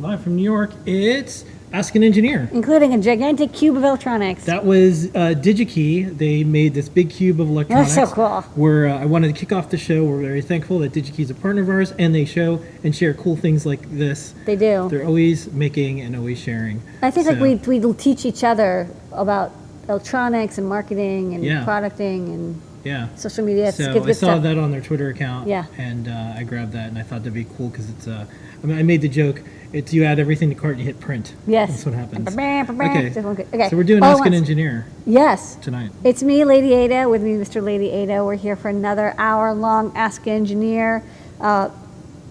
live from New York, it's Ask an Engineer. Including a gigantic cube of electronics. That was DigiKey. They made this big cube of electronics. That's so cool. Where I wanted to kick off the show. We're very thankful that DigiKey is a partner of ours, and they show and share cool things like this. They do. They're always making and always sharing. I think like we teach each other about electronics and marketing and producting and social media. It's so good I saw stuff. that on their Twitter account, and I grabbed that, and I thought that'd be cool because it's. I made the joke. It's you add everything to cart and you hit print. Yes, that's what happens. Okay, so we're doing Ask an Engineer. Yes, tonight. It's me, Lady Ada, with me, Mr. Lady Ada. We're here for another hour-long Ask an Engineer. We're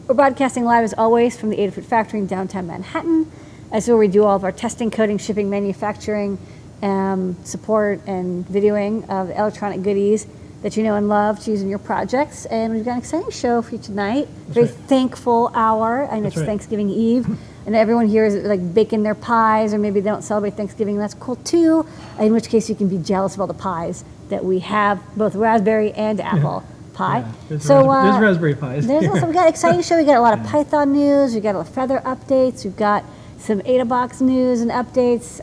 broadcasting live as always from the Adafruit factory in downtown Manhattan. As where we do all of our testing, coding, shipping, manufacturing, support, and videoing of electronic goodies that you know and love to use in your projects. And we've got an exciting show for you tonight. Very thankful hour. I know it's Thanksgiving Eve. And everyone here is like baking their pies, or maybe they don't celebrate Thanksgiving. That's cool too. In which case you can be jealous of all the pies that we have, both raspberry and apple pie. Yeah, there's raspberry pies. There's also, we got an exciting show. We got a lot of Python news. We got a lot of Feather updates. We've got some AdaBox news and updates,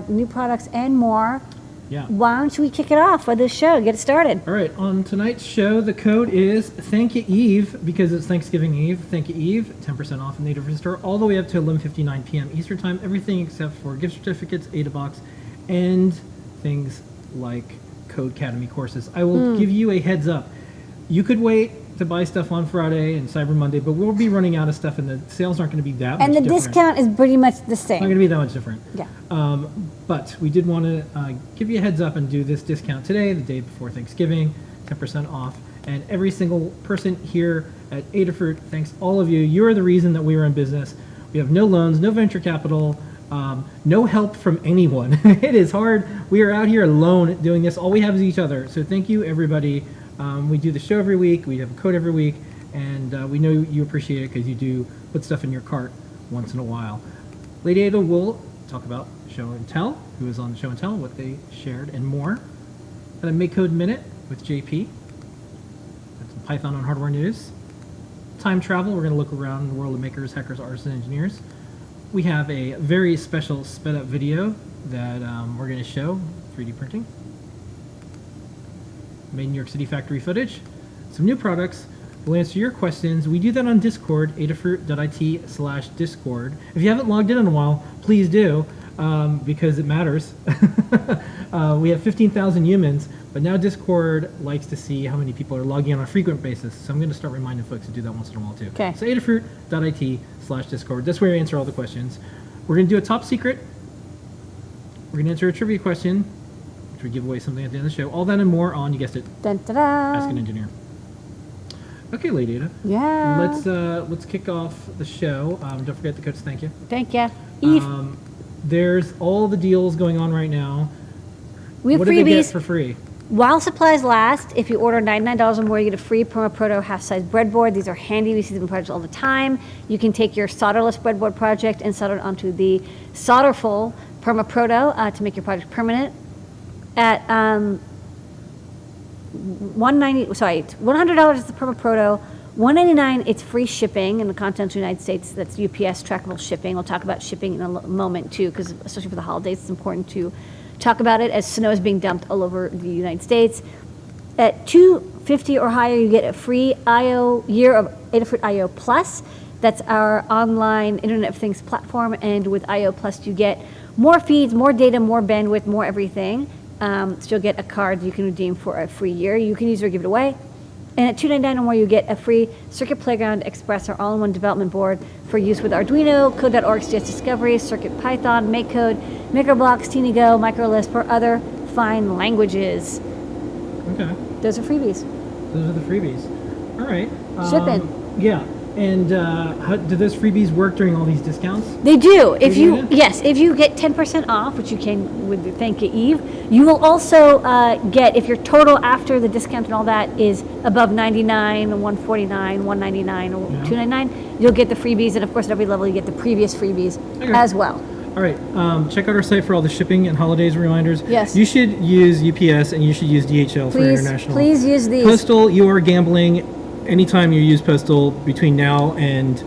new products, and more. Yeah. Why don't we kick it off with this show? Get it started. All right. On tonight's show, the code is Thank You Eve, because it's Thanksgiving Eve. Thank You Eve, 10% off in the Adafruit store, all the way up to 11:59 p.m. Eastern Time. Everything except for gift certificates, AdaBox, and things like Code Academy courses. I will give you a heads up. You could wait to buy stuff on Friday and Cyber Monday, but we'll be running out of stuff, and the sales aren't going to be that much different. And the discount is pretty much the same. It's not going to be that much different. Yeah. But we did want to give you a heads up and do this discount today, the day before Thanksgiving, 10% off. And every single person here at Adafruit, thanks all of you. You're the reason that we are in business. We have no loans, no venture capital, no help from anyone. It is hard. We are out here alone doing this. All we have is each other. So thank you, everybody. We do the show every week. We have a code every week. And we know you appreciate it because you do put stuff in your cart once in a while. Lady Ada will talk about Show and Tell, who was on Show and Tell, what they shared, and more. And a MakeCode Minute with JP. That's some Python on hardware news. Time travel, we're going to look around the world of makers, hackers, artists, and engineers. We have a very special sped up video that we're going to show, 3D printing. Made in New York City factory footage. Some new products. We'll answer your questions. We do that on Discord, adafruit.it/Discord. If you haven't logged in a while, please do, because it matters. We have 15,000 humans, but now Discord likes to see how many people are logging in on a frequent basis. So I'm going to start reminding folks to do that once in a while too. Okay. So adafruit.it/Discord. That's where we answer all the questions. We're going to do a top secret. We're going to answer a trivia question, which we give away something at the end of the show. All that and more on, you guessed it, Dun, da, da. Ask an Engineer. Okay, Lady Ada. Yeah. Let's kick off the show. Don't forget the codes. Thank you. Thank you. Eve. There's all the deals going on right now. We have what freebies. do they get for free? While supplies last, if you order $99 or more, you get a free Perma Proto half-size breadboard. These are handy. We see them in projects all the time. You can take your solderless breadboard project and solder it onto the solderful Perma Proto to make your project permanent. At $100 is the Perma Proto. $199, it's free shipping in the continental United States. That's UPS trackable shipping. We'll talk about shipping in a moment too, because especially for the holidays, it's important to talk about it as snow is being dumped all over the United States. At $250 or higher, you get a free year of Adafruit IO Plus. That's our online Internet of Things platform, and with IO Plus, you get more feeds, more data, more bandwidth, more everything. So you'll get a card you can redeem for a free year. You can use or give it away. And at $299 or more, you get a free Circuit Playground Express, our all-in-one development board for use with Arduino, Code.org, CS Discovery, Circuit Python, MakeCode, MakerBlocks, TinyGo, MicroLisp, or other fine languages. Okay. Those are freebies. Those are the freebies. All right. Shipping. Yeah. And how do those freebies work during all these discounts? They do. If you get 10% off, which you can with the Thank You Eve, you will also get, if your total after the discount and all that is above $99, $149, $199, or $299, you'll get the freebies, and of course at every level you get the previous freebies as well. All right. Check out our site for all the shipping and holidays reminders. Yes. You should use UPS and you should use DHL for international. Please use these. Postal, you are gambling. Anytime you use Postal between now and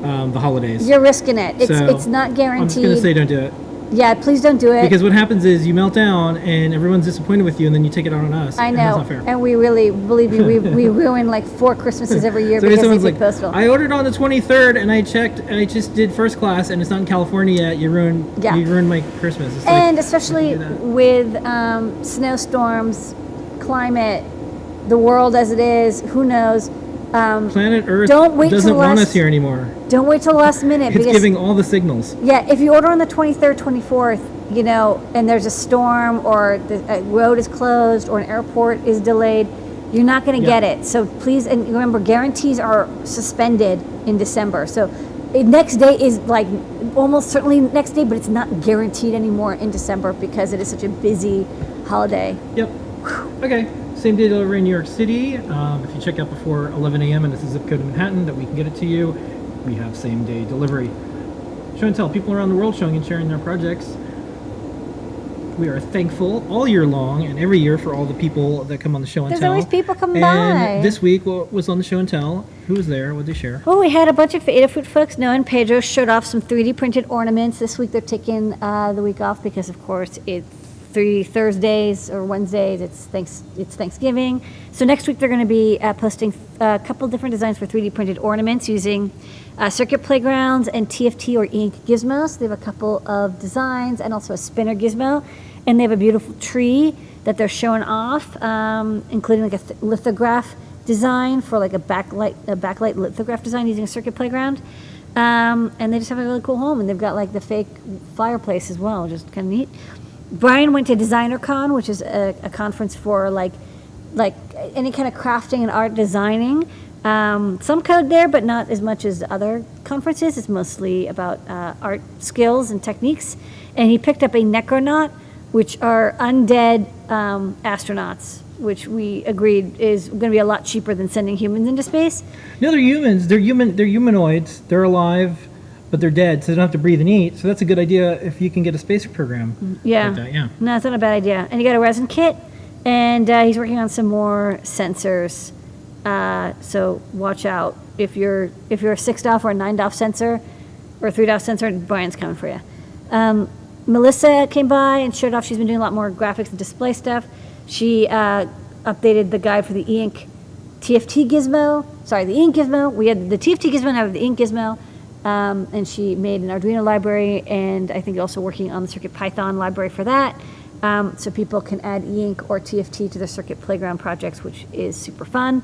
the holidays. You're risking it. It's not I'm guaranteed. just going to say don't do it. Yeah, please don't do it. Because what happens is you melt down and everyone's disappointed with you, and then you take it out on us. I and know, that's not fair. and we really, believe me, we ruin like 4 Christmases every year So because someone's they like, take postal. I ordered on the 23rd and I checked and I just did first class and it's not in California yet. You ruined my Christmas. It's And like, especially don't do that. with snowstorms, climate, the world as it is, who knows? Planet Earth Don't wait doesn't till want last- us here anymore. Don't wait till the last minute. It's giving all the signals. Yeah, if you order on the 23rd, 24th, and there's a storm or the road is closed or an airport is delayed, you're not going to get it. So please, and remember, guarantees are suspended in December. So next day is like almost certainly next day, but it's not guaranteed anymore in December because it is such a busy holiday. Yep. Okay. Same day delivery in New York City. If you check out before 11 a.m. and it's a zip code in Manhattan that we can get it to you, we have same day delivery. Show and tell. People around the world showing and sharing their projects. We are thankful all year long and every year for all the people that come on the show and There's tell. always people coming and by. This week, what was on the show and tell? Who was there? What did they share? Well, we had a bunch of Adafruit folks. Noah and Pedro showed off some 3D printed ornaments. This week they're taking the week off because, of course, it's 3 Thursdays or Wednesdays. It's Thanksgiving. So next week they're going to be posting a couple different designs for 3D printed ornaments using circuit playgrounds and TFT or ink gizmos. They have a couple of designs and also a spinner gizmo. And they have a beautiful tree that they're showing off, including like a lithograph design for like a backlight lithograph design using a circuit playground. And they just have a really cool home, and they've got like the fake fireplace as well, which is kind of neat. Brian went to DesignerCon, which is a conference for like any kind of crafting and art designing. Some code there, but not as much as other conferences. It's mostly about art skills and techniques. And he picked up a Necronaut, which are undead astronauts, which we agreed is going to be a lot cheaper than sending humans into space. No, they're humans. They're humanoids. They're alive, but they're dead, so they don't have to breathe and eat. So that's a good idea if you can get a space program. Yeah. Like that, yeah. No, it's not a bad idea. And he got a resin kit, and he's working on some more sensors. So watch out. If you're a 6 DOF or a 9 DOF sensor or a 3 DOF sensor, Brian's coming for you. Melissa came by and showed off. She's been doing a lot more graphics and display stuff. She updated the guide for the e-ink TFT gizmo. Sorry, the e-ink gizmo. We had the TFT gizmo, now we have the ink gizmo. And she made an Arduino library, and I think also working on the CircuitPython library for that. So people can add e-ink or TFT to their Circuit Playground projects, which is super fun.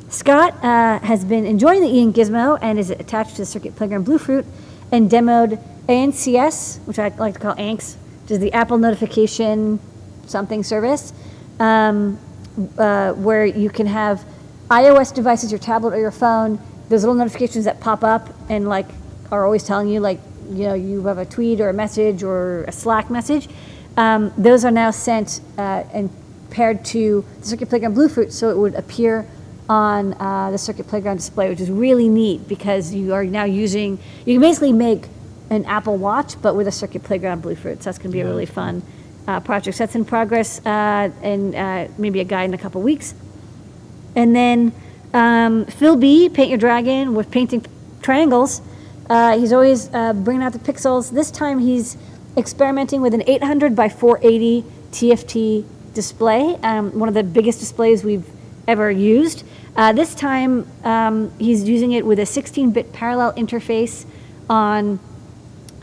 Scott has been enjoying the e-ink gizmo and is attached to the Circuit Playground Bluefruit and demoed ANCS, which I like to call ANCS, which is the Apple Notification Something Service, where you can have iOS devices, your tablet or your phone, those little notifications that pop up and like are always telling you you have a tweet or a message or a Slack message. Those are now sent and paired to the Circuit Playground Bluefruit, so it would appear on the Circuit Playground display, which is really neat because you are now you can basically make an Apple Watch, but with a Circuit Playground Bluefruit. So that's going to be a really fun project. So that's in progress, and maybe a guide in a couple weeks. And then Phil B, Paint Your Dragon, with painting triangles. He's always bringing out the pixels. This time he's experimenting with an 800 by 480 TFT display, one of the biggest displays we've ever used. This time he's using it with a 16-bit parallel interface on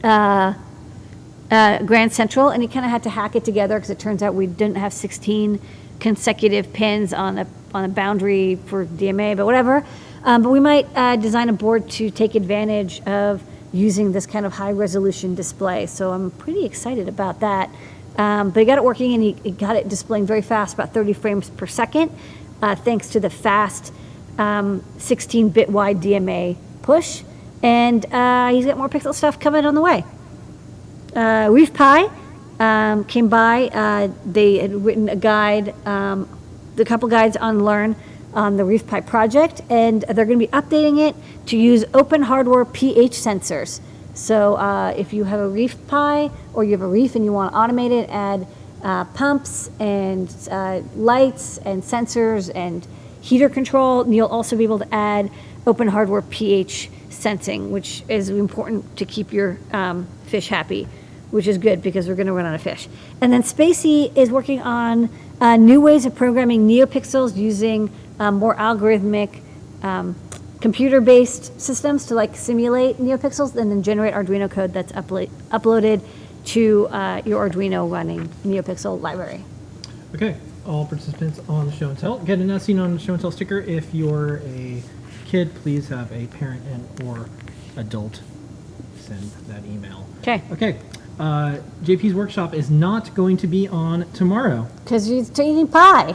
Grand Central, and he kind of had to hack it together because it turns out we didn't have 16 consecutive pins on a boundary for DMA, but whatever. But we might design a board to take advantage of using this kind of high resolution display. So I'm pretty excited about that. But he got it working, and he got it displaying very fast, about 30 frames per second, thanks to the fast 16-bit wide DMA push. And he's got more pixel stuff coming on the way. Reef Pie came by. They had written a guide, a couple guides on Learn on the Reef Pie project, and they're going to be updating it to use open hardware pH sensors. So if you have a Reef Pie or you have a reef and you want to automate it, add pumps and lights and sensors and heater control. And you'll also be able to add open hardware pH sensing, which is important to keep your fish happy, which is good because we're going to run out of fish. And then Spacey is working on new ways of programming NeoPixels using more algorithmic computer-based systems to like simulate NeoPixels and then generate Arduino code that's uploaded to your Arduino running NeoPixel library. Okay, all participants on the show and tell. Get an as seen on the show and tell sticker. If you're a kid, please have a parent and or adult send that email. Okay. Okay. JP's workshop is not going to be on tomorrow. Because you're eating pie.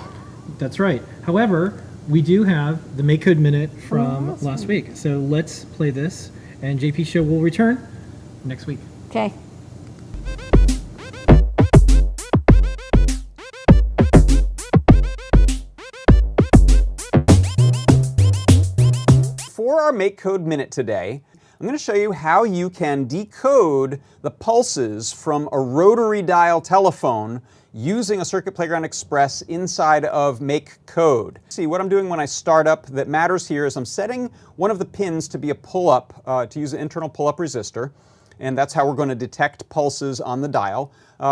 That's right. However, we do have the MakeCode Minute from last week. So let's play this, and JP's show will return next week. Okay. For our MakeCode Minute today, I'm going to show you how you can decode the pulses from a rotary dial telephone using a Circuit Playground Express inside of MakeCode. See, what I'm doing when I start up that matters here is I'm setting one of the pins to be a pull-up, to use an internal pull-up resistor, and that's how we're going to detect pulses on the dial.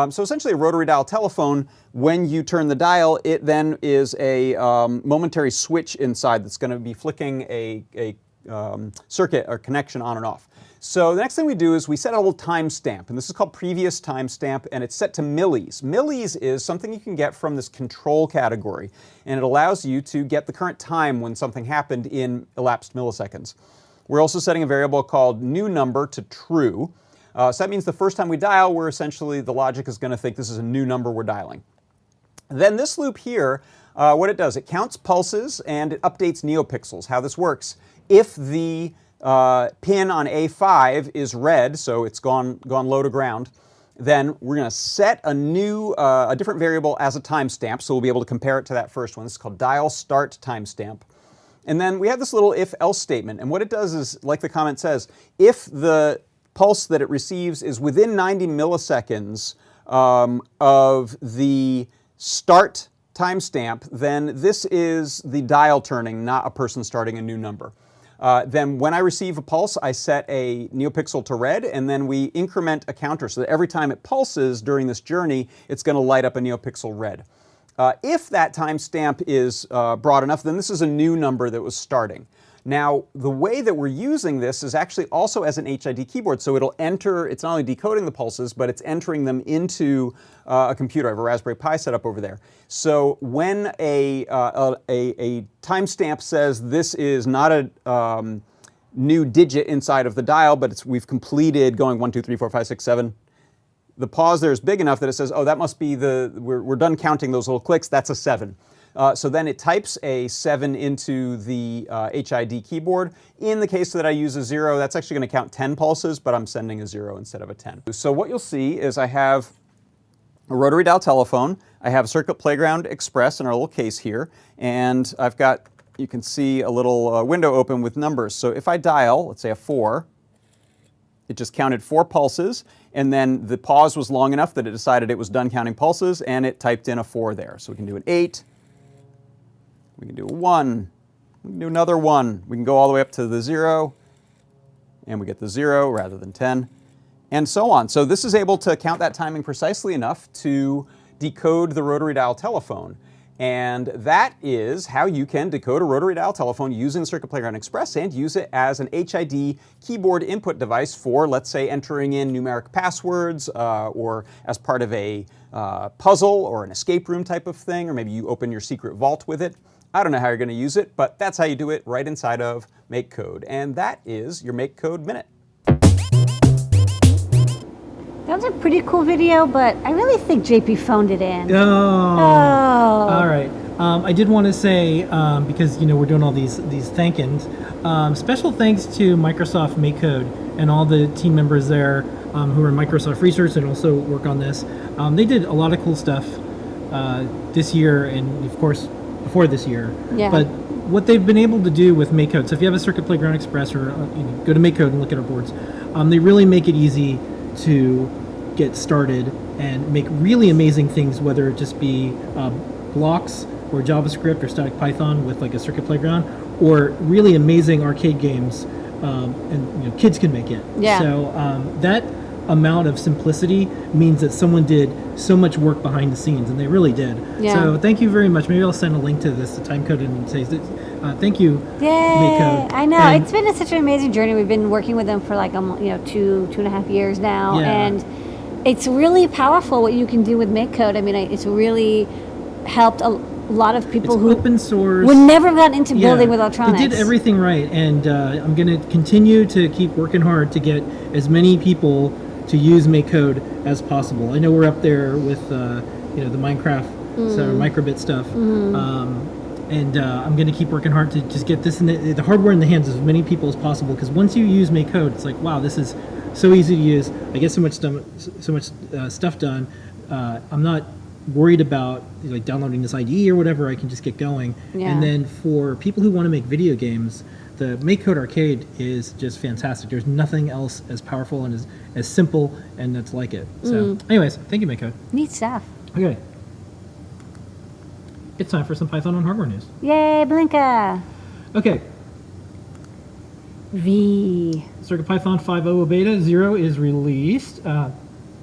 So essentially a rotary dial telephone, when you turn the dial, it then is a momentary switch inside that's going to be flicking a circuit or connection on and off. So the next thing we do is we set a little timestamp, and this is called previous timestamp, and it's set to millis. Millis is something you can get from this control category, and it allows you to get the current time when something happened in elapsed milliseconds. We're also setting a variable called new number to true. So that means the first time we dial, we're essentially, the logic is going to think this is a new number we're dialing. Then this loop here, what it does, it counts pulses and it updates NeoPixels. How this works, if the pin on A5 is red, so it's gone low to ground, then we're going to set a different variable as a timestamp, so we'll be able to compare it to that first one. This is called dial start timestamp. And then we have this little if-else statement, and what it does is, like the comment says, if the pulse that it receives is within 90 milliseconds of the start timestamp, then this is the dial turning, not a person starting a new number. Then when I receive a pulse, I set a NeoPixel to red, and then we increment a counter so that every time it pulses during this journey, it's going to light up a NeoPixel red. If that timestamp is broad enough, then this is a new number that was starting. Now, the way that we're using this is actually also as an HID keyboard, so it'll enter, it's not only decoding the pulses, but it's entering them into a computer. I have a Raspberry Pi set up over there. So when a timestamp says this is not a new digit inside of the dial, but we've completed going 1, 2, 3, 4, 5, 6, 7, the pause there is big enough that it says, oh, that must be we're done counting those little clicks, that's a 7. So then it types a 7 into the HID keyboard. In the case that I use a 0, that's actually going to count 10 pulses, but I'm sending a 0 instead of a 10. So what you'll see is I have a rotary dial telephone, I have Circuit Playground Express in our little case here, and I've got, you can see a little window open with numbers. So if I dial, let's say a 4, it just counted 4 pulses, and then the pause was long enough that it decided it was done counting pulses, and it typed in a 4 there. So we can do an 8, we can do a 1, we can do another 1, we can go all the way up to the 0, and we get the 0 rather than 10, and so on. So this is able to count that timing precisely enough to decode the rotary dial telephone. And that is how you can decode a rotary dial telephone using Circuit Playground Express and use it as an HID keyboard input device for, let's say, entering in numeric passwords or as part of a puzzle or an escape room type of thing, or maybe you open your secret vault with it. I don't know how you're going to use it, but that's how you do it right inside of MakeCode. And that is your MakeCode Minute. That was a pretty cool video, but I really think JP phoned it in. Oh. Oh. All right. I did want to say, because we're doing all these thank-ins, special thanks to Microsoft MakeCode and all the team members there who are in Microsoft Research and also work on this. They did a lot of cool stuff this year and, of course, before this year. Yeah. But what they've been able to do with MakeCode, so if you have a Circuit Playground Express or go to MakeCode and look at our boards, they really make it easy to get started and make really amazing things, whether it just be blocks or JavaScript or static Python with like a circuit playground, or really amazing arcade games, and kids can make it. Yeah. So that amount of simplicity means that someone did so much work behind the scenes, and they really did. Yeah. So thank you very much. Maybe I'll send a link to this, the time code, and say thank you. Yay! MakeCode. I know, And- it's been such an amazing journey. We've been working with them for like 2.5 years now, Yeah. and it's really powerful what you can do with MakeCode. I mean, it's really helped a lot of people It's who open source. would never have gotten into building with electronics. They did everything right, and I'm going to continue to keep working hard to get as many people to use MakeCode as possible. I know we're up there with the Minecraft microbit stuff, and I'm going to keep working hard to just get this in the hardware in the hands of as many people as possible. Because once you use MakeCode, it's like, wow, this is so easy to use. I get so much stuff done. I'm not worried about like downloading this IDE or whatever. I can just get going. Yeah. And then for people who want to make video games, the MakeCode Arcade is just fantastic. There's nothing else as powerful and as simple and that's like it. So anyways, thank you, MakeCode. Neat stuff. Okay. It's time for some Python on hardware news. Yay, Blinka! Okay. V. CircuitPython 5.0 Beta 0 is released.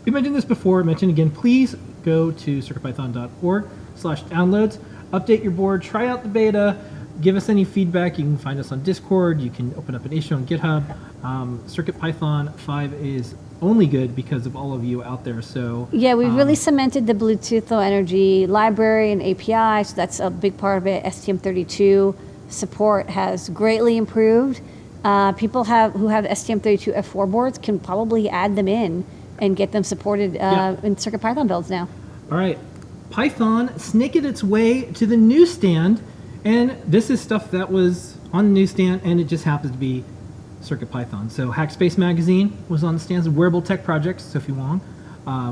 We mentioned this before, mentioned again, please go to circuitpython.org/downloads, update your board, try out the beta, give us any feedback. You can find us on Discord, you can open up an issue on GitHub. CircuitPython 5 is only good because of all of you out there. So Yeah, we've really cemented the Bluetooth Low Energy library and API, so that's a big part of it. STM32 support has greatly improved. People who have STM32 F4 boards can probably add them in and get them supported in CircuitPython builds now. all right, Python snaking its way to the newsstand, and this is stuff that was on the newsstand, and it just happens to be CircuitPython. So Hackspace Magazine was on the stands of Wearable Tech Projects, Sophie Wong,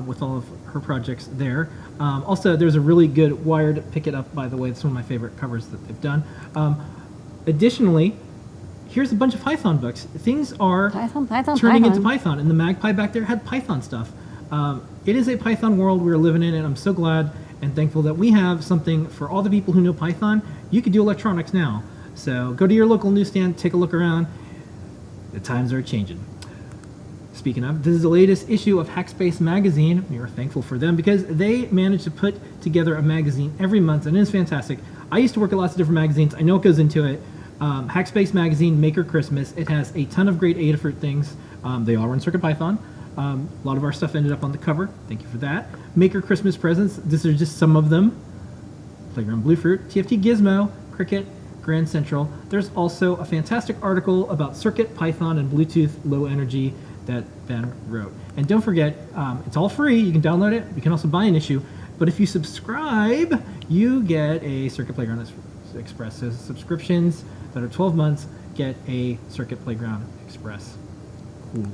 with all of her projects there. Also, there's a really good Wired Pick It Up, by the way. It's one of my favorite covers that they've done. Additionally, here's a bunch of Python books. Things are turning into Python, and the Magpie back there had Python stuff. It is a Python world we're living in, and I'm so glad and thankful that we have something for all the people who know Python. You can do electronics now. So go to your local newsstand, take a look around. The times are changing. Speaking of, this is the latest issue of Hackspace Magazine. We are thankful for them because they managed to put together a magazine every month, and it's fantastic. I used to work at lots of different magazines. I know what goes into it. Hackspace Magazine, Maker Christmas. It has a ton of great Adafruit things. They all run CircuitPython. A lot of our stuff ended up on the cover. Thank you for that. Maker Christmas presents. These are just some of them. Playground Bluefruit, TFT Gizmo, Cricket, Grand Central. There's also a fantastic article about CircuitPython and Bluetooth Low Energy that Ben wrote. And don't forget, it's all free. You can download it. You can also buy an issue. But if you subscribe, you get a Circuit Playground Express. So subscriptions that are 12 months get a Circuit Playground Express. Cool.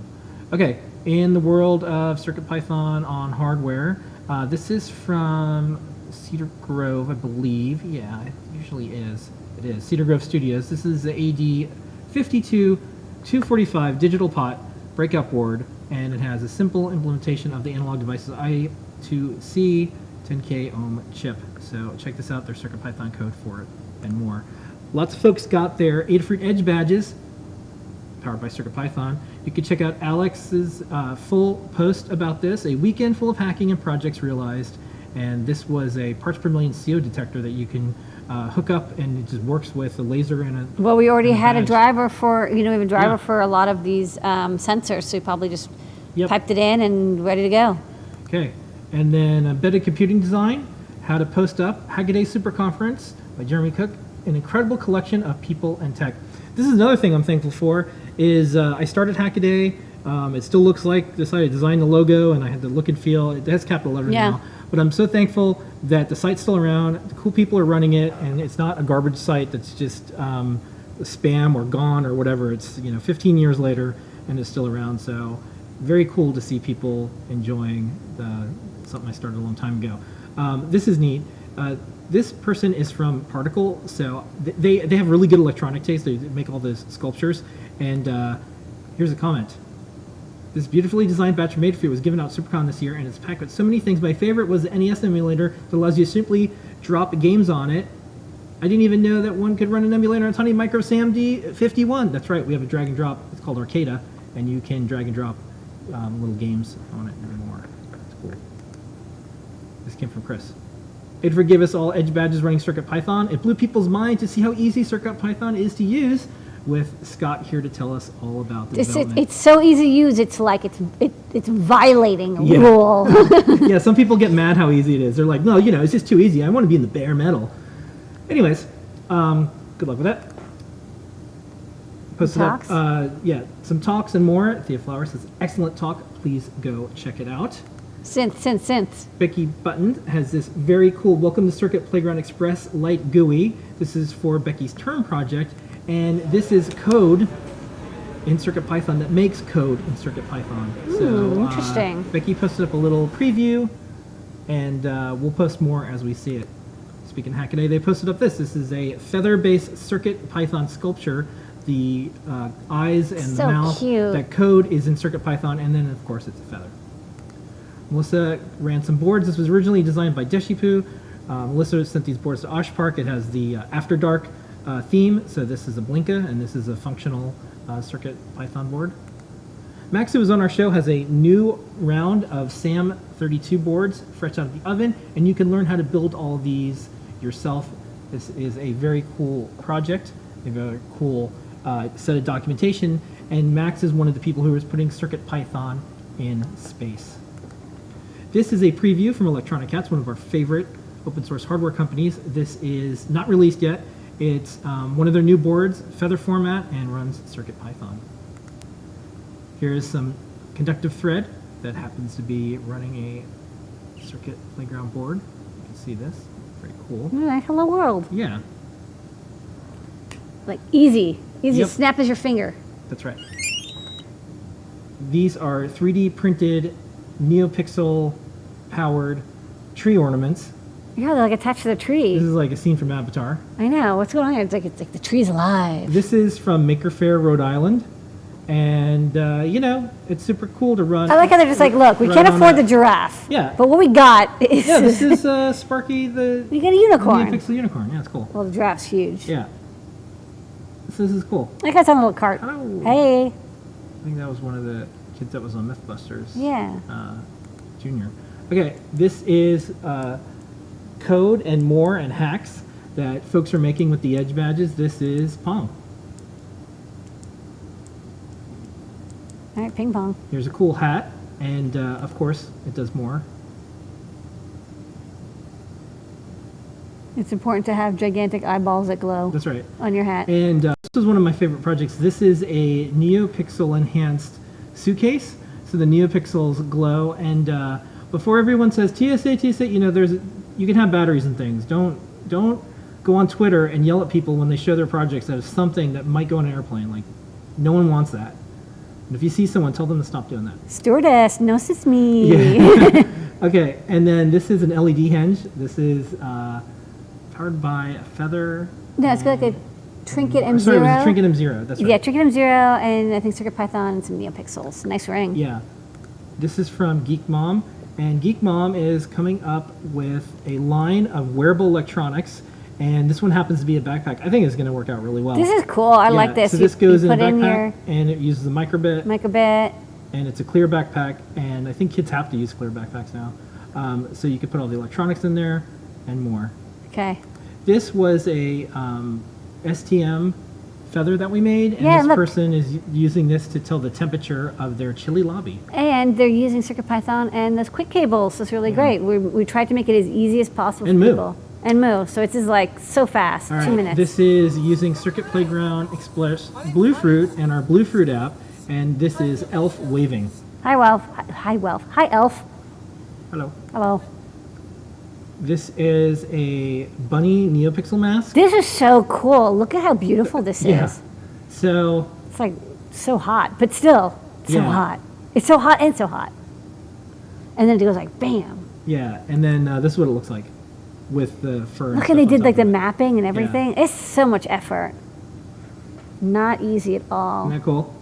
Okay, in the world of CircuitPython on hardware, this is from Cedar Grove, I believe. Yeah, it usually is. It is Cedar Grove Studios. This is the AD52245 digital pot breakout board, and it has a simple implementation of the analog devices I2C 10K ohm chip. So check this out, there's CircuitPython code for it and more. Lots of folks got their Adafruit Edge badges, powered by CircuitPython. You can check out Alex's full post about this, a weekend full of hacking and projects realized. And this was a parts per million CO detector that you can hook up, and it just works with a laser and a. Well, we already had a badge. driver for, we have a driver Yeah. for a lot of these sensors, so you probably just Yep. typed it in and ready to go. Okay, and then embedded computing design, how to post up, Hackaday Super Conference by Jeremy Cook, an incredible collection of people and tech. This is another thing I'm thankful for, is I started Hackaday, it still looks like this. I designed the logo and I had the look and feel. It has capital letters Yeah. now, but I'm so thankful that the site's still around, the cool people are running it, and it's not a garbage site that's just spam or gone or whatever. It's 15 years later and it's still around, so very cool to see people enjoying something I started a long time ago. This is neat. This person is from Particle, so they have really good electronic taste. They make all those sculptures, and here's a comment. This beautifully designed batch of MadeFree was given out at SuperCon this year, and it's packed with so many things. My favorite was the NES emulator that allows you to simply drop games on it. I didn't even know that one could run an emulator on Tiny Micro SAMD 51. That's right, we have a drag and drop. It's called Arcada, and you can drag and drop little games on it and more. It's cool. This came from Chris. It'd forgive us all edge badges running CircuitPython. It blew people's mind to see how easy CircuitPython is to use, with Scott here to tell us all about the development. It's so easy to use. It's like it's violating a rule. Yeah, some people get mad how easy it is. They're like, no, it's just too easy. I want to be in the bare metal. Anyways, good luck with that. Posted Talks? up, some talks and more. Thea Flower says, excellent talk. Please go check it out. Since. Becky Button has this very cool Welcome to Circuit Playground Express Light GUI. This is for Becky's term project, and this is code in CircuitPython that makes code in CircuitPython. So interesting. Becky posted up a little preview, and we'll post more as we see it. Speaking of Hackaday, they posted up this. This is a feather-based CircuitPython sculpture. The eyes and the mouth, cute. that code is in CircuitPython, and then of course it's a feather. Melissa ran some boards. This was originally designed by Deshipu. Melissa sent these boards to Osh Park. It has the After Dark theme, so this is a Blinka, and this is a functional CircuitPython board. Max, who was on our show, has a new round of SAM32 boards fresh out of the oven, and you can learn how to build all these yourself. This is a very cool project, a very cool set of documentation, and Max is one of the people who is putting CircuitPython in space. This is a preview from Electronic Cats, one of our favorite open source hardware companies. This is not released yet. It's one of their new boards, feather format, and runs CircuitPython. Here's some conductive thread that happens to be running a Circuit Playground board. You can see this. Very cool. Like hello world. Yeah, Like easy. Yep. Snap as your finger. that's right. These are 3D printed NeoPixel powered tree ornaments. Yeah, they're like attached to the tree. This is like a scene from Avatar. I know. What's going on here? It's like the tree's alive. This is from Maker Faire, Rhode Island. And, it's super cool to run. I like how they're just like, look, we right can't on afford that. the giraffe. Yeah. But what we got is... Yeah, this is Sparky the we got a unicorn. NeoPixel unicorn. Yeah, it's cool. Well, the giraffe's huge. Yeah. This is cool. I got on a little cart. Hello. Hey. I think that was one of the kids that was on Mythbusters. Yeah. Junior. Okay, this is code and more and hacks that folks are making with the edge badges. This is Pong. All right, ping pong. Here's a cool hat, and of course, it does more. It's important to have gigantic eyeballs that glow That's right. on your hat. And this was one of my favorite projects. This is a NeoPixel enhanced suitcase. So the NeoPixels glow. And before everyone says TSA, you can have batteries and things. Don't go on Twitter and yell at people when they show their projects that is something that might go on an airplane. Like, no one wants that. And if you see someone, tell them to stop doing that. Stewardess, no sis me. Yeah. Okay, and then this is an LED hinge. This is powered by a feather. No, it's got like a Trinket M0. Sorry, it was a Trinket M0. That's right. Yeah, Trinket M0 and I think CircuitPython and some NeoPixels. Nice ring. Yeah. This is from Geek Mom, and Geek Mom is coming up with a line of wearable electronics, and this one happens to be a backpack. I think it's going to work out really well. This is cool. I like this. So this goes in a put in backpack, your and it uses a microbit, microbit. and it's a clear backpack, and I think kids have to use clear backpacks now. So you could put all the electronics in there and more. Okay. This was a STM feather that we made, and Yeah, this look. person is using this to tell the temperature of their chili lobby. And they're using CircuitPython and those quick cables, so it's really great. We tried to make it as easy as possible And for move. people. And move. So it's just like so fast, All 2 right, minutes. this is using Circuit Playground Express Bluefruit and our Bluefruit app, and this is Elf waving. Hi, Welf. Hi, Welf. Hi, Elf. Hello. Hello. This is a bunny NeoPixel mask. This is so cool. Look at how beautiful this Yeah. is. So, It's like so hot, but still so Yeah. hot. It's so hot and so hot. And then it goes like bam. yeah, and then this is what it looks like with the fur. and Look, stuff and they on did top like the of it. mapping and everything. It's so much effort. Not easy at all. Isn't that cool?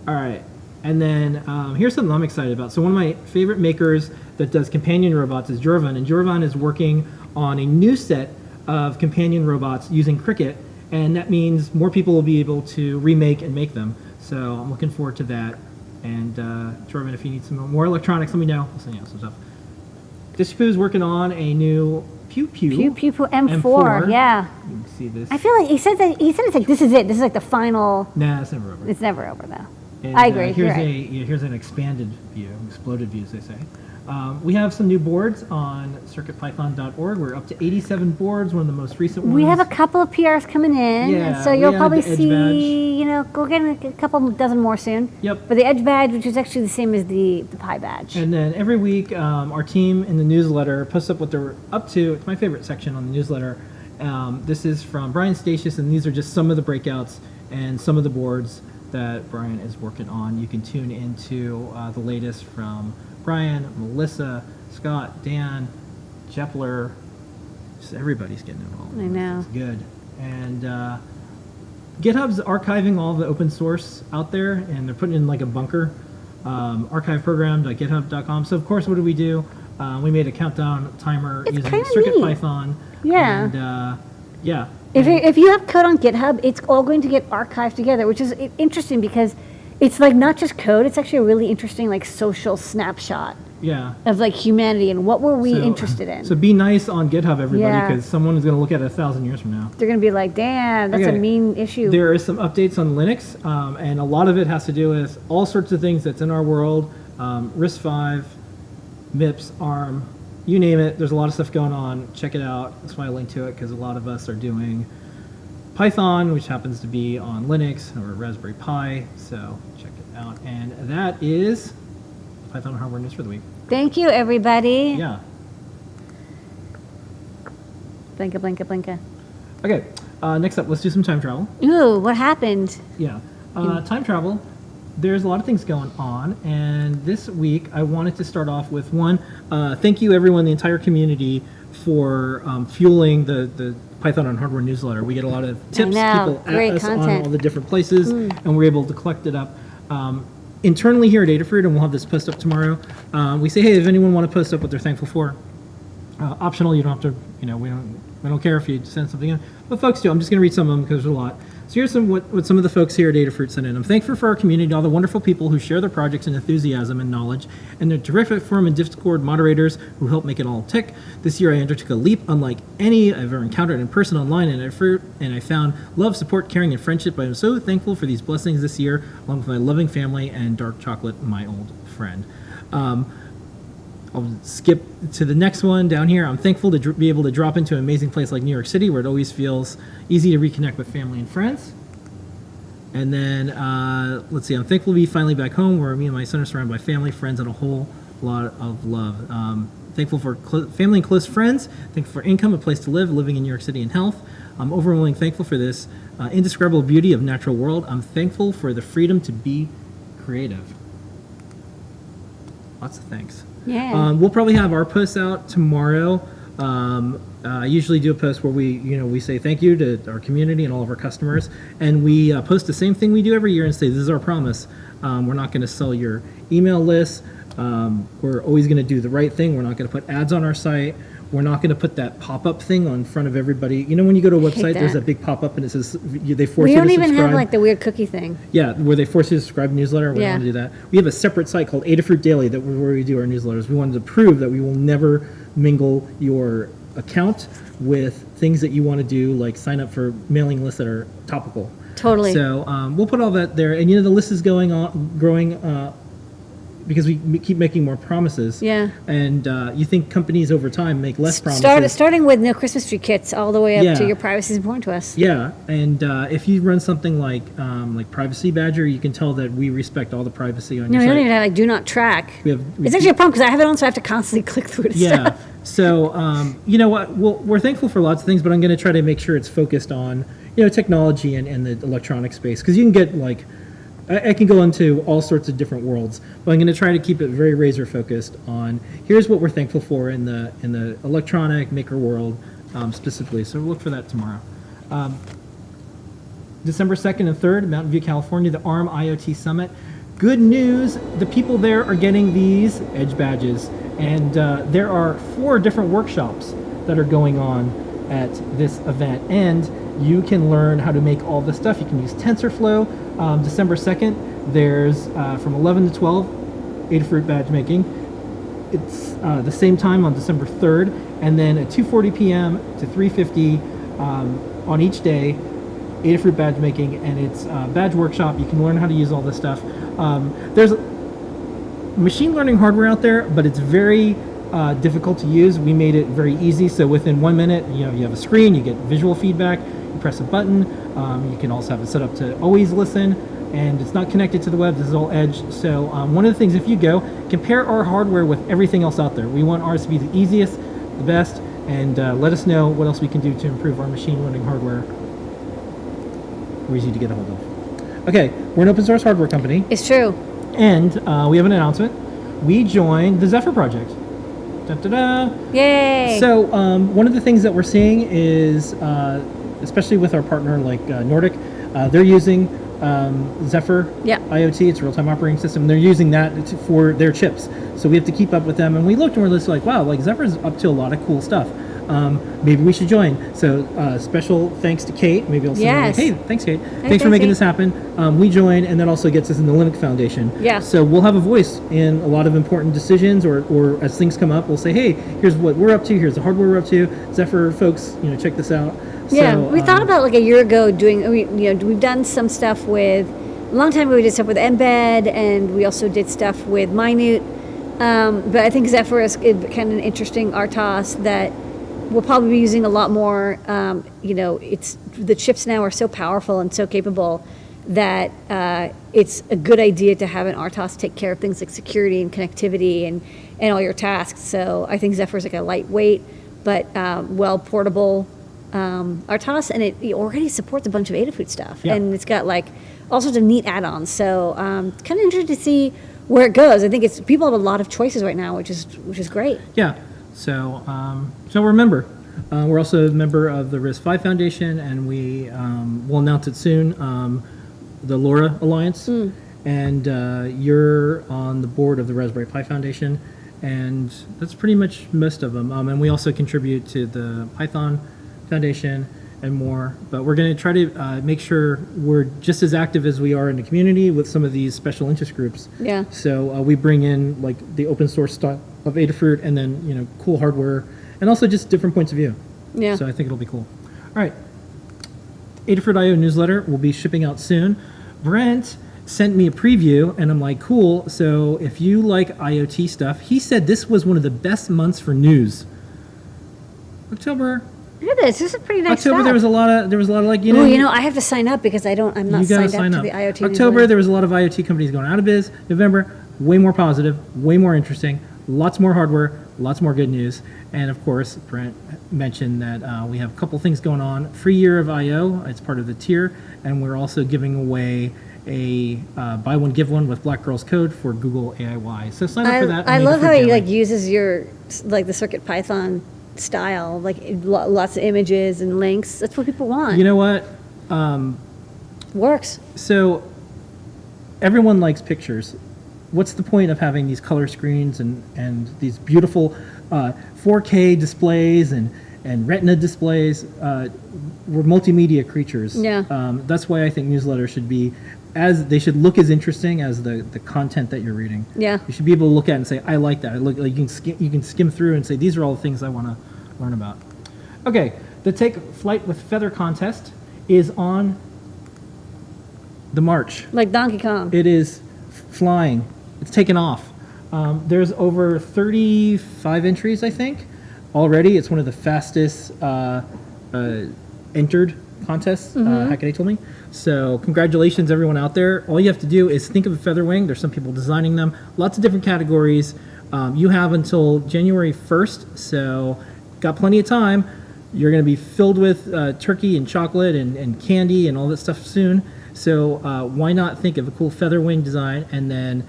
All right, and then here's something I'm excited about. So one of my favorite makers that does companion robots is Jorvan, and Jorvan is working on a new set of companion robots using Cricut, and that means more people will be able to remake and make them. So I'm looking forward to that. And Jorvan, if you need some more electronics, let me know. I'll send you out some stuff. Dishpoo is working on a new Pew Pew. Pew Pew Pew M4, yeah. You can see this. I feel like he said it's like this is it. This is like the final. Nah, it's never over. It's never over though. And, I agree. Here's you're right. here's an expanded view, exploded view, as they say. We have some new boards on circuitpython.org. We're up to 87 boards, one of the most recent ones. We have a couple of PRs coming in, Yeah, and so we you'll have probably the Edge see, go get a couple dozen more soon. Yep. For the Edge badge, which is actually the same as the Pi badge. And then every week, our team in the newsletter posts up what they're up to. It's my favorite section on the newsletter. This is from Brian Statius, and these are just some of the breakouts and some of the boards that Brian is working on. You can tune into the latest from Brian, Melissa, Scott, Dan, Jepler. Just everybody's getting involved. I know. It's good. And GitHub's archiving all the open source out there, and they're putting in like a bunker, archiveprogram.github.com. So of course, what do? We made a countdown timer It's using kinda CircuitPython. Yeah. And yeah. If you have code on GitHub, it's all going to get archived together, which is interesting because it's like not just code, it's actually a really interesting like social snapshot Yeah. of like humanity and what were we interested in. So be nice on GitHub, everybody, Yeah. because someone is going to look at it 1,000 years from now. They're going to be like, damn, that's Okay. a mean issue. There are some updates on Linux, and a lot of it has to do with all sorts of things that's in our world. RISC-V, MIPS, ARM, you name it. There's a lot of stuff going on. Check it out. That's why I linked to it, because a lot of us are doing Python, which happens to be on Linux or Raspberry Pi. So check it out. And that is Python hardware news for the week. Thank you, everybody. Yeah. Blinka, blinka, blinka. Okay. Next up, let's do some time travel. Ooh, what happened? Yeah. Time travel, there's a lot of things going on, and this week I wanted to start off with one. Thank you, everyone, the entire community, for fueling the Python on Hardware newsletter. We get a lot of tips, people at Great us on content. all the different places, and we're able to collect it up. Internally here at Adafruit, and we'll have this post up tomorrow, we say, hey, if anyone want to post up what they're thankful for, optional, you don't have to, we don't care if you send something in, but folks do. I'm just going to read some of them because there's a lot. So here's what some of the folks here at Adafruit sent in. I'm thankful for our community, all the wonderful people who share their projects and enthusiasm and knowledge, and the terrific forum and Discord moderators who help make it all tick. This year I undertook a leap unlike any I've ever encountered in person, online, and at Adafruit, and I found love, support, caring, and friendship. I am so thankful for these blessings this year, along with my loving family and dark chocolate, my old friend. I'll skip to the next one down here. I'm thankful to be able to drop into an amazing place like New York City, where it always feels easy to reconnect with family and friends. And then, let's see, I'm thankful to be finally back home, where me and my son are surrounded by family, friends, and a whole lot of love. Thankful for family and close friends. Thankful for income, a place to live, living in New York City, and health. I'm overwhelmingly thankful for this indescribable beauty of natural world. I'm thankful for the freedom to be creative. Lots of thanks. Yeah. We'll probably have our posts out tomorrow. I usually do a post where we say thank you to our community and all of our customers, and we post the same thing we do every year and say this is our promise. We're not going to sell your email list. We're always going to do the right thing. We're not going to put ads on our site. We're not going to put that pop-up thing on front of everybody. When you go to a website, there's that big pop-up and it says they force We you to don't subscribe. even have like the weird cookie thing. Yeah, where they force you to subscribe to newsletter. We don't want to do that. We have a separate site called Adafruit Daily where we do our newsletters. We wanted to prove that we will never mingle your account with things that you want to do, like sign up for mailing lists that are topical. Totally. So we'll put all that there. And the list is growing because we keep making more promises. Yeah. And you think companies over time make less promises. Starting with no Christmas tree kits all the way up Yeah. to your privacy is important to us. Yeah, and if you run something like Privacy Badger, you can tell that we respect all the privacy on No, your we site. don't even have like do not track. We It's actually a problem because I have it on, so I have to constantly click through it. Yeah. So you know what? We're thankful for lots of things, but I'm going to try to make sure it's focused on technology and the electronic space, because you can get like I can go into all sorts of different worlds, but I'm going to try to keep it very razor focused on here's what we're thankful for in the electronic maker world specifically. So we'll look for that tomorrow. December 2nd and 3rd, Mountain View, California, the ARM IoT Summit. Good news, the people there are getting these Edge badges, and there are 4 different workshops that are going on at this event, and you can learn how to make all this stuff. You can use TensorFlow. December 2nd, there's from 11 to 12, Adafruit badge making. It's the same time on December 3rd, and then at 2:40 p.m. to 3:50 on each day, Adafruit badge making, and it's a badge workshop. You can learn how to use all this stuff. There's machine learning hardware out there, but it's very difficult to use. We made it very easy, so within 1 minute, you have a screen, you get visual feedback, you press a button. You can also have it set up to always listen, and it's not connected to the web. This is all Edge. So one of the things, if you go, compare our hardware with everything else out there. We want ours to be the easiest, the best, and let us know what else we can do to improve our machine learning hardware. We're easy to get a hold of. Okay, we're an open source hardware company, It's true. and we have an announcement. We joined the Zephyr project. Da-da-da. Yay! So one of the things that we're seeing is, especially with our partner like Nordic, they're using Zephyr Yeah. IoT. It's a real-time operating system. They're using that for their chips. So we have to keep up with them. And we looked and we're just like, wow, like Zephyr's up to a lot of cool stuff. Maybe we should join. So special thanks to Kate. Maybe I'll send her like, Yes. hey, thanks Kate. Thanks for thanks, making Kate. this happen. We join, and that also gets us in the Linux Foundation. Yeah. So we'll have a voice in a lot of important decisions, or as things come up, we'll say, hey, here's what we're up to. Here's the hardware we're up to. Zephyr folks, check this out. Yeah, So, we thought about like a year ago doing. We've done some stuff with. A long time ago, we did stuff with Embed, and we also did stuff with Minute. But I think Zephyr is kind of an interesting RTOS that we'll probably be using a lot more. It's the chips now are so powerful and so capable that it's a good idea to have an RTOS take care of things like security and connectivity and all your tasks. So I think Zephyr is like a lightweight but well portable RTOS, and it already supports a bunch of Adafruit stuff, Yeah. and it's got like all sorts of neat add-ons. So it's kind of interesting to see where it goes. I think it's people have a lot of choices right now, which is great. Yeah. So remember, we're also a member of the RISC-V Foundation, and we will announce it soon. The LoRa Alliance, and you're on the board of the Raspberry Pi Foundation, and that's pretty much most of them. And we also contribute to the Python Foundation and more. But we're going to try to make sure we're just as active as we are in the community with some of these special interest groups. Yeah. So we bring in like the open source stuff of Adafruit, and then cool hardware, and also just different points of view. Yeah. So I think it'll be cool. All right. Adafruit IO newsletter will be shipping out soon. Brent sent me a preview, and I'm like, cool. So if you like IoT stuff, he said this was one of the best months for news. October. Look at this. This is pretty nice October stuff. there was a lot of like Oh, I have to sign up because I'm not you gotta signed up sign to up. the IoT. October newsletter. there was a lot of IoT companies going out of biz. November, way more positive, way more interesting, lots more hardware, lots more good news, and of course Brent mentioned that we have a couple things going on. Free year of IO, it's part of the tier, and we're also giving away a buy one give one with Black Girls Code for Google AIY. So sign up for that. I on love Adafruit how he Daily. uses your the Circuit Python style, lots of images and links. That's what people want. You know what? Works. So everyone likes pictures. What's the point of having these color screens and these beautiful 4K displays and Retina displays? We're multimedia creatures. Yeah. That's why I think newsletters should be they should look as interesting as the content that you're reading. Yeah. You should be able to look at it and say, I like that. You can skim through and say, these are all the things I want to learn about. Okay, the Take Flight with Feather contest is on the March. Like Donkey Kong. It is flying. It's taken off. There's over 35 entries, I think, already. It's one of the fastest entered contests, Hackaday told me. So congratulations, everyone out there. All you have to do is think of a feather wing. There's some people designing them. Lots of different categories. You have until January 1st, so got plenty of time. You're going to be filled with turkey and chocolate and candy and all that stuff soon. So why not think of a cool feather wing design, and then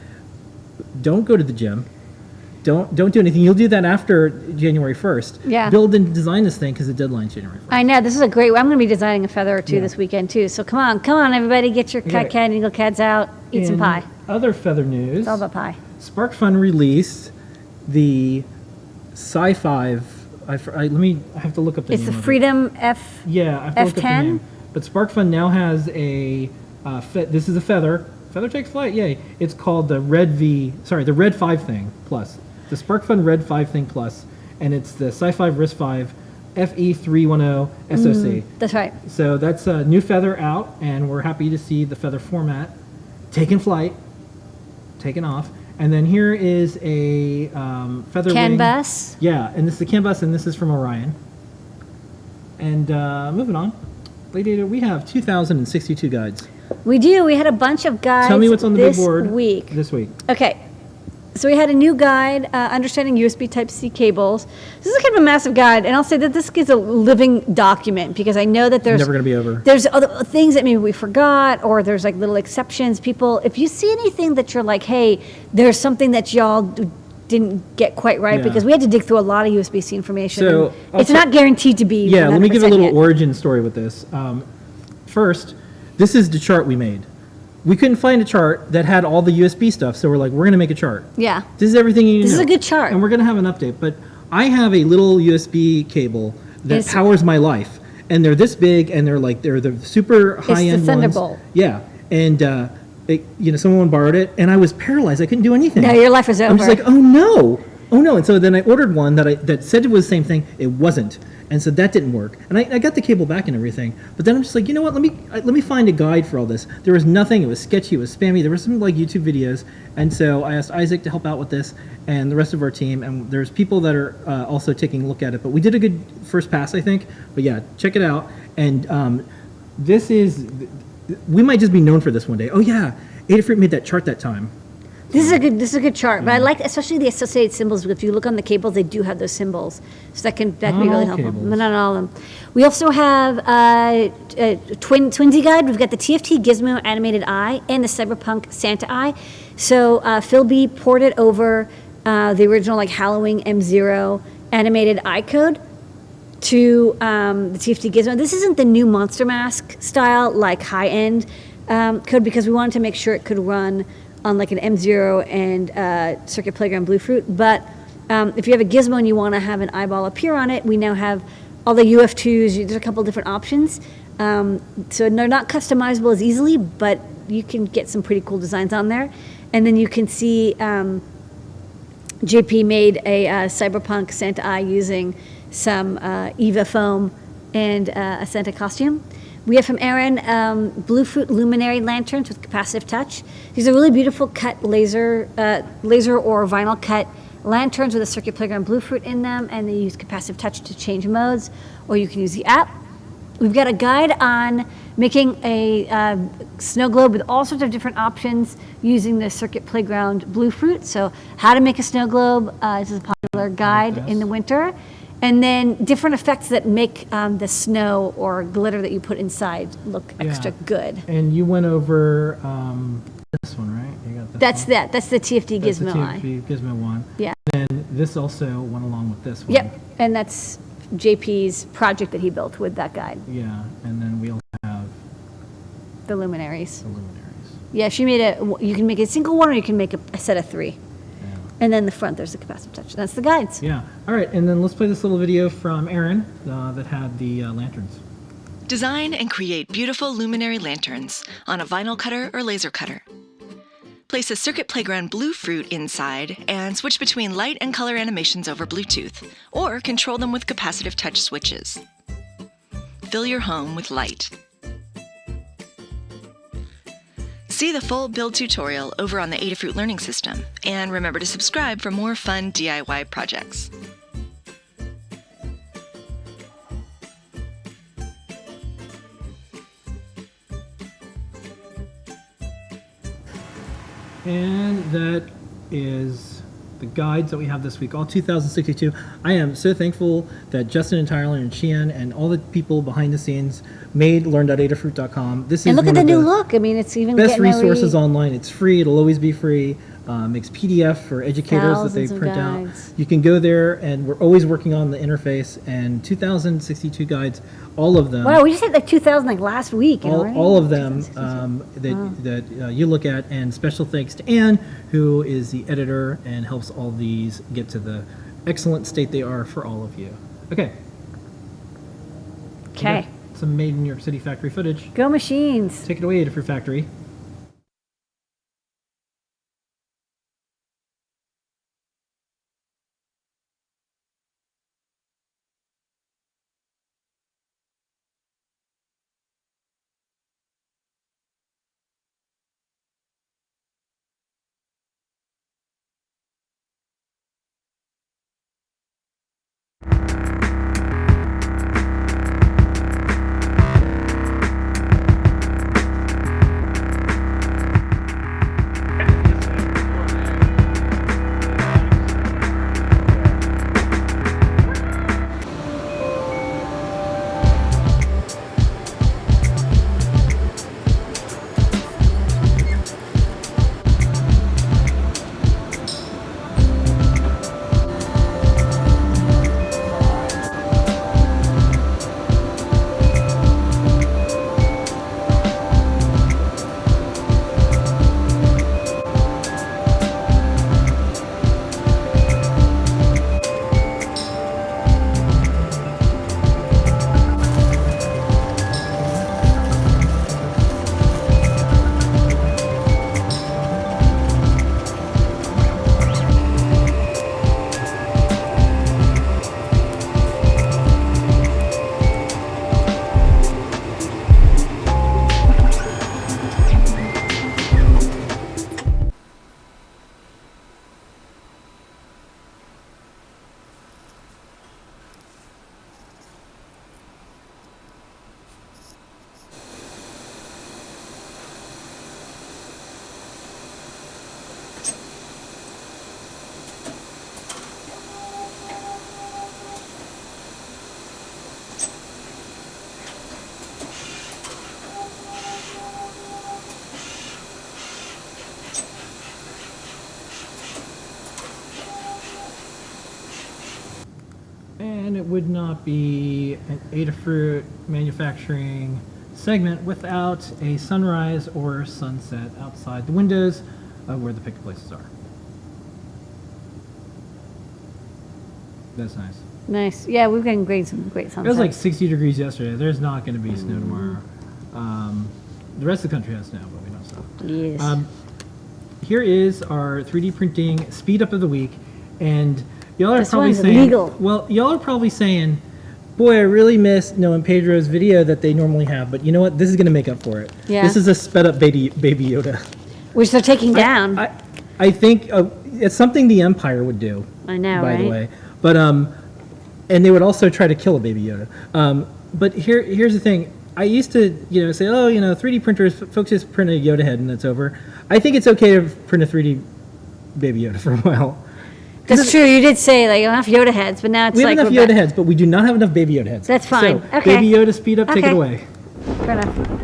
don't go to the gym. don't do anything. You'll do that after January 1st. Yeah. Build and design this thing because the deadline's January 1st. I know, this is a great, I'm going to be designing a feather or two Yeah. this weekend too. So come on, everybody, get your Okay. cat and eagle cats out, eat some In pie. Other feather news. It's all about pie. SparkFun released the Sci-Fi. I have to look up the It's name the of it. Freedom F. Yeah, I have to look up the F10? name. But SparkFun now has a. This is a feather. Feather takes flight. Yay! It's called the Red 5 thing plus. The SparkFun Red 5 thing plus, and it's the Sci-Fi Wrist 5 FE310 SoC. That's right. So that's a new feather out, and we're happy to see the feather format taking flight, taking off. And then here is a feather CAN wing. bus. Yeah, and this is the CAN bus, and this is from Orion. And moving on, Lady Ada, we have 2,062 guides. We do. We had a bunch of guides. Tell me what's on the big board week. this week. Okay. So we had a new guide, Understanding USB Type-C Cables. This is kind of a massive guide, and I'll say that this is a living document because I know that there's Never going to be over. There's other things that maybe we forgot, or there's like little exceptions. People, if you see anything that you're like, hey, there's something that y'all didn't get quite right, Yeah. because we had to dig through a lot of USB-C information. So, and it's not guaranteed to be Yeah, let me give a 100% little yet. origin story with this. First, this is the chart we made. We couldn't find a chart that had all the USB stuff, so we're like, we're going to make a chart. Yeah. This is everything you need to This is know. a good chart. And we're going to have an update. But I have a little USB cable that It's- powers my life. And they're this big, and they're the super high-end ones. Thunderbolt. Yeah. And, someone borrowed it, and I was paralyzed. I couldn't do anything. No, your life is over. I'm just like, oh no. And so then I ordered one that said it was the same thing. It wasn't. And so that didn't work. And I got the cable back and everything. But then I'm just like, you know what? Let me find a guide for all this. There was nothing. It was sketchy. It was spammy. There were some like YouTube videos. And so I asked Isaac to help out with this and the rest of our team. And there's people that are also taking a look at it. But we did a good first pass, I think. But yeah, check it out. And we might just be known for this one day. Oh yeah, Adafruit made that chart that time. This is a good chart, but I like especially the associated symbols. If you look on the cables, they do have those symbols, so that can be Not really all helpful. cables. But not all of them. We also have Twinsy guide. We've got the TFT Gizmo animated eye and the Cyberpunk Santa eye. So Phil B ported over the original like Halloween M0 animated eye code to the TFT Gizmo. This isn't the new Monster Mask style like high end code because we wanted to make sure it could run on like an M0 and Circuit Playground Bluefruit. But if you have a gizmo and you want to have an eyeball appear on it, we now have all the UF2s. There's a couple different options. So they're not customizable as easily, but you can get some pretty cool designs on there. And then you can see JP made a Cyberpunk Santa eye using some Eva foam and a Santa costume. We have from Aaron Bluefruit luminary lanterns with capacitive touch. These are really beautiful cut laser or vinyl cut lanterns with a Circuit Playground Bluefruit in them, and they use capacitive touch to change modes, or you can use the app. We've got a guide on making a snow globe with all sorts of different options using the Circuit Playground Bluefruit. So how to make a snow globe, this is a popular guide in the winter. And then different effects that make the snow or glitter that you put inside look extra good. And you went over this one, right? You got this That's one. That's the TFT That's the Gizmo eye. TFT Gizmo one. Yeah. And this also went along with this one. Yep. And that's JP's project that he built with that guide, Yeah. And then we also have the luminaries. the luminaries. Yeah, she made you can make a single one or you can make a set of 3. Yeah. And then the front, there's the capacitive touch. That's the guides. Yeah. All right. And then let's play this little video from Aaron that had the lanterns. Design and create beautiful luminary lanterns on a vinyl cutter or laser cutter. Place a Circuit Playground Bluefruit inside and switch between light and color animations over Bluetooth, or control them with capacitive touch switches. Fill your home with light. See the full build tutorial over on the Adafruit Learning System, and remember to subscribe for more fun DIY projects. And that is the guides that we have this week, all 2062. I am so thankful that Justin and Tyler and Sheehan and all the people behind the scenes made learn.adafruit.com. This And is look at one the of new look. I mean, it's even best getting resources online. It's free. It'll always be free. makes PDF for educators that they Thousands of print out. guides. You can go there, and we're always working on the interface, and 2,062 guides, all of them. Wow, we just hit like 2,000 like last week. All of them 2,062. that you look at, and special thanks to Anne, who is the editor and helps all these get to the excellent state they are for all of you. Okay. Okay. Some made in New York City factory footage. Go machines. Take it away, Adafruit Factory. And it would not be an Adafruit manufacturing segment without a sunrise or sunset outside the windows of where the pick places are. That's nice. Nice. Yeah, we've gotten some great It sunsets. was like 60 degrees yesterday. There's not going to be snow tomorrow. The rest of the country has snow, but we don't so. Yes. Here is our 3D printing speed up of the week, and y'all are This probably one's saying, illegal. well, y'all are probably saying, boy, I really miss Noah and Pedro's video that they normally have, but you know what? This is going to make up for it. Yeah. This is a sped up baby Yoda. Which they're taking down. I think it's something the Empire would do. I know, by the right? way, but and they would also try to kill a baby Yoda. But here's the thing. I used to, say, 3D printers, folks just print a Yoda head and it's over. I think it's okay to print a 3D baby Yoda for a while. That's true. You did say like enough Yoda heads, but now it's We have like enough we're Yoda heads, but we do not have enough baby Yoda heads. That's fine. So, Okay. Baby Yoda, speed up, take it Okay. away. Fair enough.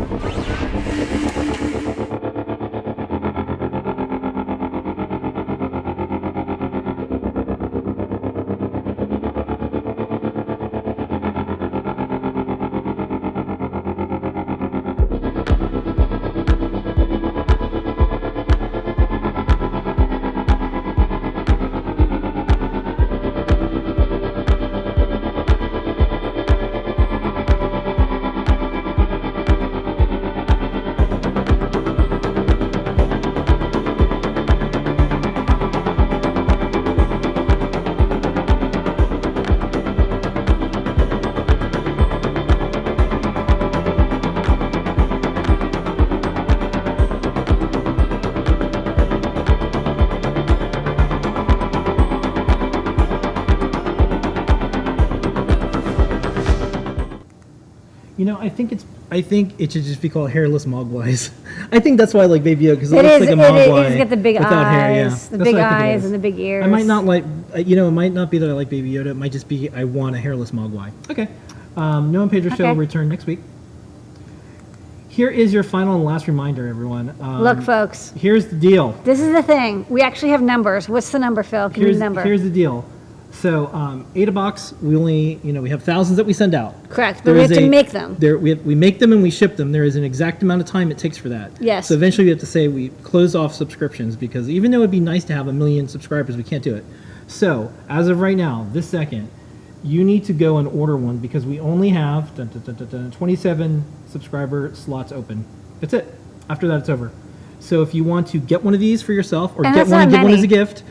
I think it should just be called hairless mogwais. I think that's why I like Baby Yoda, because it looks like a mogwai. It's got the big without eyes, hair, yeah. the That's big what I think it eyes is. and the big ears. I might not like, it might not be that I like Baby Yoda. It might just be I want a hairless mogwai. Okay. Noah and Pedro show Okay. will return next week. here is your final and last reminder, everyone. Look, folks, Here's the deal. this is the thing. We actually have numbers. What's the number, Phil? Give me the number. Here's the deal. So AdaBox, we only, we have thousands that we send out. Correct, but we have to make them. We make them and we ship them. There is an exact amount of time it takes for that. Yes. So eventually we have to say we close off subscriptions because even though it'd be nice to have 1 million subscribers, we can't do it. So as of right now, this second, you need to go and order one because we only have 27 subscriber slots open. That's it. After that, it's over. So if you want to get one of these for yourself or And get that's one and not give one as many. a gift,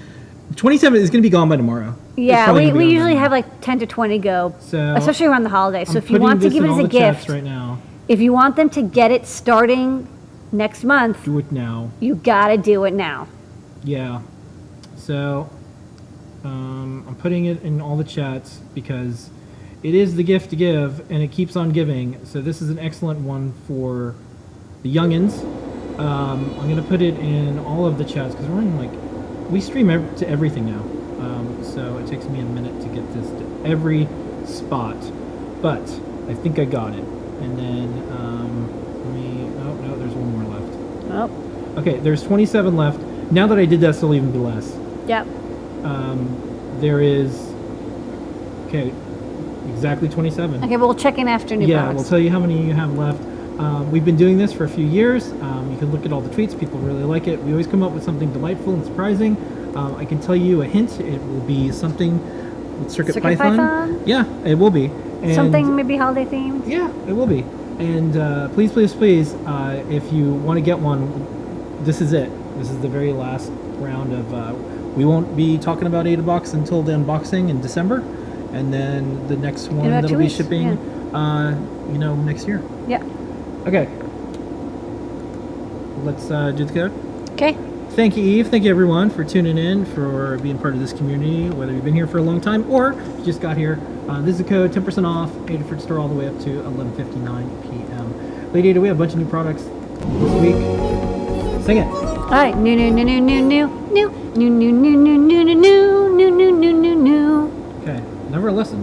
27 is going to be gone by tomorrow. It's Yeah, probably we gonna be gone by usually have tomorrow. like 10 to 20 go, So, especially around the holidays. So I'm if you want to putting give this it in as a all the chats gift, right now. if you want them to get it starting next month, Do it now. you got to do it now. Yeah. So I'm putting it in all the chats because it is the gift to give and it keeps on giving. So this is an excellent one for the youngins. I'm going to put it in all of the chats because we're running we stream to everything now. So it takes me a minute to get this to every spot. But I think I got it. And then oh no, there's one more left. Oh, Okay, there's 27 left. Now that I did that, there'll even be less. yep. There is, okay, exactly 27. Okay, we'll check in after new Yeah, products. we'll tell you how many you have left. We've been doing this for a few years. You can look at all the tweets. People really like it. We always come up with something delightful and surprising. I can tell you a hint. It will be something with Circuit Python. Yeah, it will be. And Something maybe holiday themed. Yeah, it will be. And please, please, please, if you want to get one, this is it. This is the very last round of. We won't be talking about AdaBox until the unboxing in December, and then the next one about that'll 2 be weeks, shipping, next year. Yep. Okay. Let's do the code. Okay. Thank you, Eve. Thank you, everyone, for tuning in, for being part of this community, whether you've been here for a long time or you just got here. This is the code, 10% off, Adafruit Store all the way up to 11:59 p.m. Lady Ada, we have a bunch of new products this week. Sing it. All right. New. Okay. Never a lesson.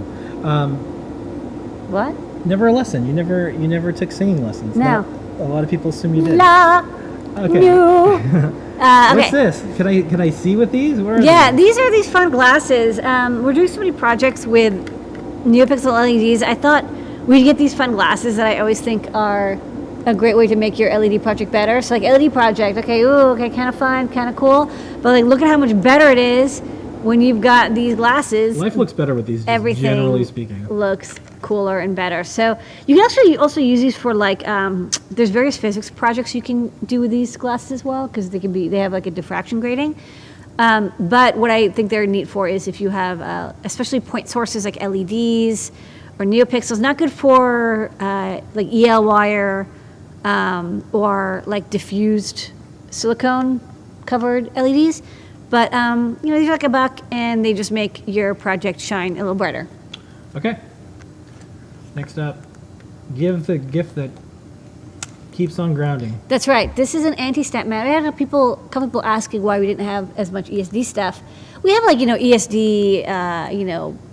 What? Never a lesson. You never took singing lessons. No. A lot of people assume you did. La. Okay. New. Okay. What's this? Can I see with these? Where are Yeah, they? these are these fun glasses. We're doing so many projects with NeoPixel LEDs. I thought we'd get these fun glasses that I always think are a great way to make your LED project better. So like LED project, okay, kind of fun, kind of cool. But like, look at how much better it is when you've got these glasses. Life looks better with these, just Everything generally speaking. looks cooler and better. So you can actually also use these for like, there's various physics projects you can do with these glasses as well, because they have like a diffraction grating. But what I think they're neat for is if you have, especially point sources like LEDs or NeoPixels, not good for like EL wire or like diffused silicone covered LEDs. But these are like $1 and they just make your project shine a little brighter. Okay. Next up, give the gift that keeps on grounding. That's right. This is an anti-stat mat. I had a couple people asking why we didn't have as much ESD stuff. We have like, ESD,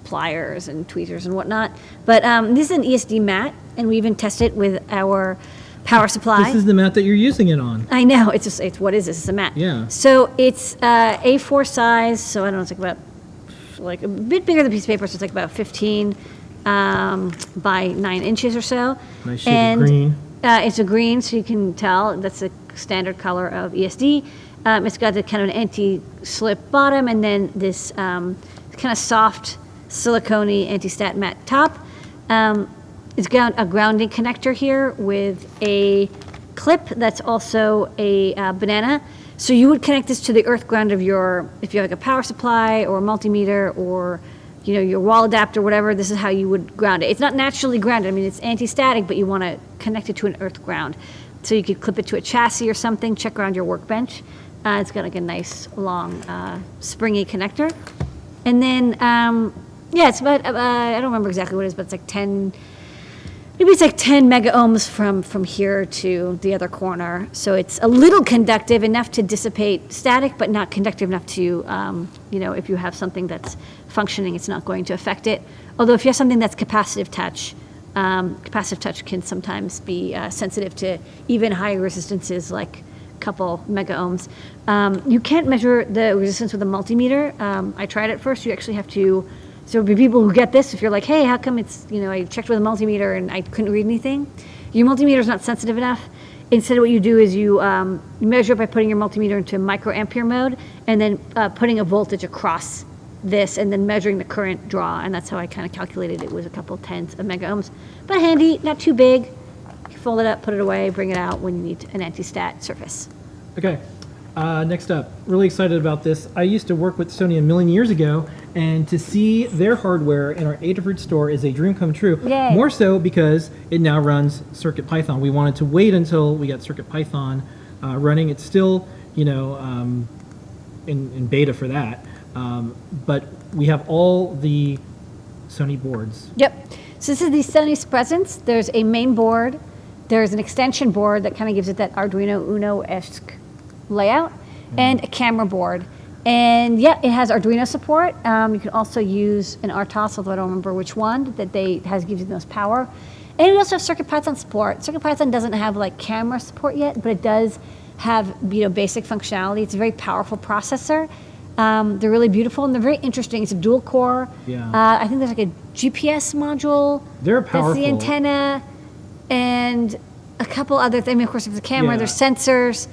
pliers and tweezers and whatnot. But this is an ESD mat, and we even tested it with our power supply. This is the mat that you're using it on. I know. It's what is this? It's a mat. Yeah. So it's A4 size. So I don't know. It's like about a bit bigger than a piece of paper. So it's like about 15 by 9 inches or so. Nice shade of green. It's a green, so you can tell that's a standard color of ESD. It's got the kind of an anti-slip bottom, and then this kind of soft silicone anti-stat matte top. It's got a grounding connector here with a clip that's also a banana. So you would connect this to the earth ground of if you have like a power supply or a multimeter or your wall adapter, whatever, this is how you would ground it. It's not naturally grounded. I mean, it's anti-static, but you want to connect it to an earth ground. So you could clip it to a chassis or something, check around your workbench. It's got like a nice long springy connector. And then, it's about, I don't remember exactly what it is, but it's like 10 mega ohms from here to the other corner. So it's a little conductive, enough to dissipate static, but not conductive enough to, if you have something that's functioning, it's not going to affect it. Although if you have something that's capacitive touch, Capacitive touch can sometimes be sensitive to even higher resistances like a couple mega ohms. You can't measure the resistance with a multimeter. I tried it first. You actually have to, so for people who get this, if you're like, hey, how come it's, I checked with a multimeter and I couldn't read anything, your multimeter is not sensitive enough. Instead, what you do is you measure it by putting your multimeter into microampere mode and then putting a voltage across this and then measuring the current draw. And that's how I kind of calculated it was a couple tenths of mega ohms. But handy, not too big. You fold it up, put it away, bring it out when you need an anti-stat surface. Okay, next up, really excited about this. I used to work with Sony a million years ago, and to see their hardware in our Adafruit store is a dream come true. Yay. More so because it now runs CircuitPython. We wanted to wait until we got CircuitPython running. It's still, in beta for that, but we have all the Sony boards. Yep. So this is the Sony's presence. There's a main board. There's an extension board that kind of gives it that Arduino Uno-esque layout, and a camera board. And yeah, it has Arduino support. You can also use an RTOS, although I don't remember which one, that gives you the most power. And we also have CircuitPython support. CircuitPython doesn't have like camera support yet, but it does have basic functionality. It's a very powerful processor. They're really beautiful and they're very interesting. It's a dual core. Yeah. I think there's like a GPS module. They're powerful. That's the antenna, and a couple other things. I mean, of course, there's the camera. Yeah. There's sensors.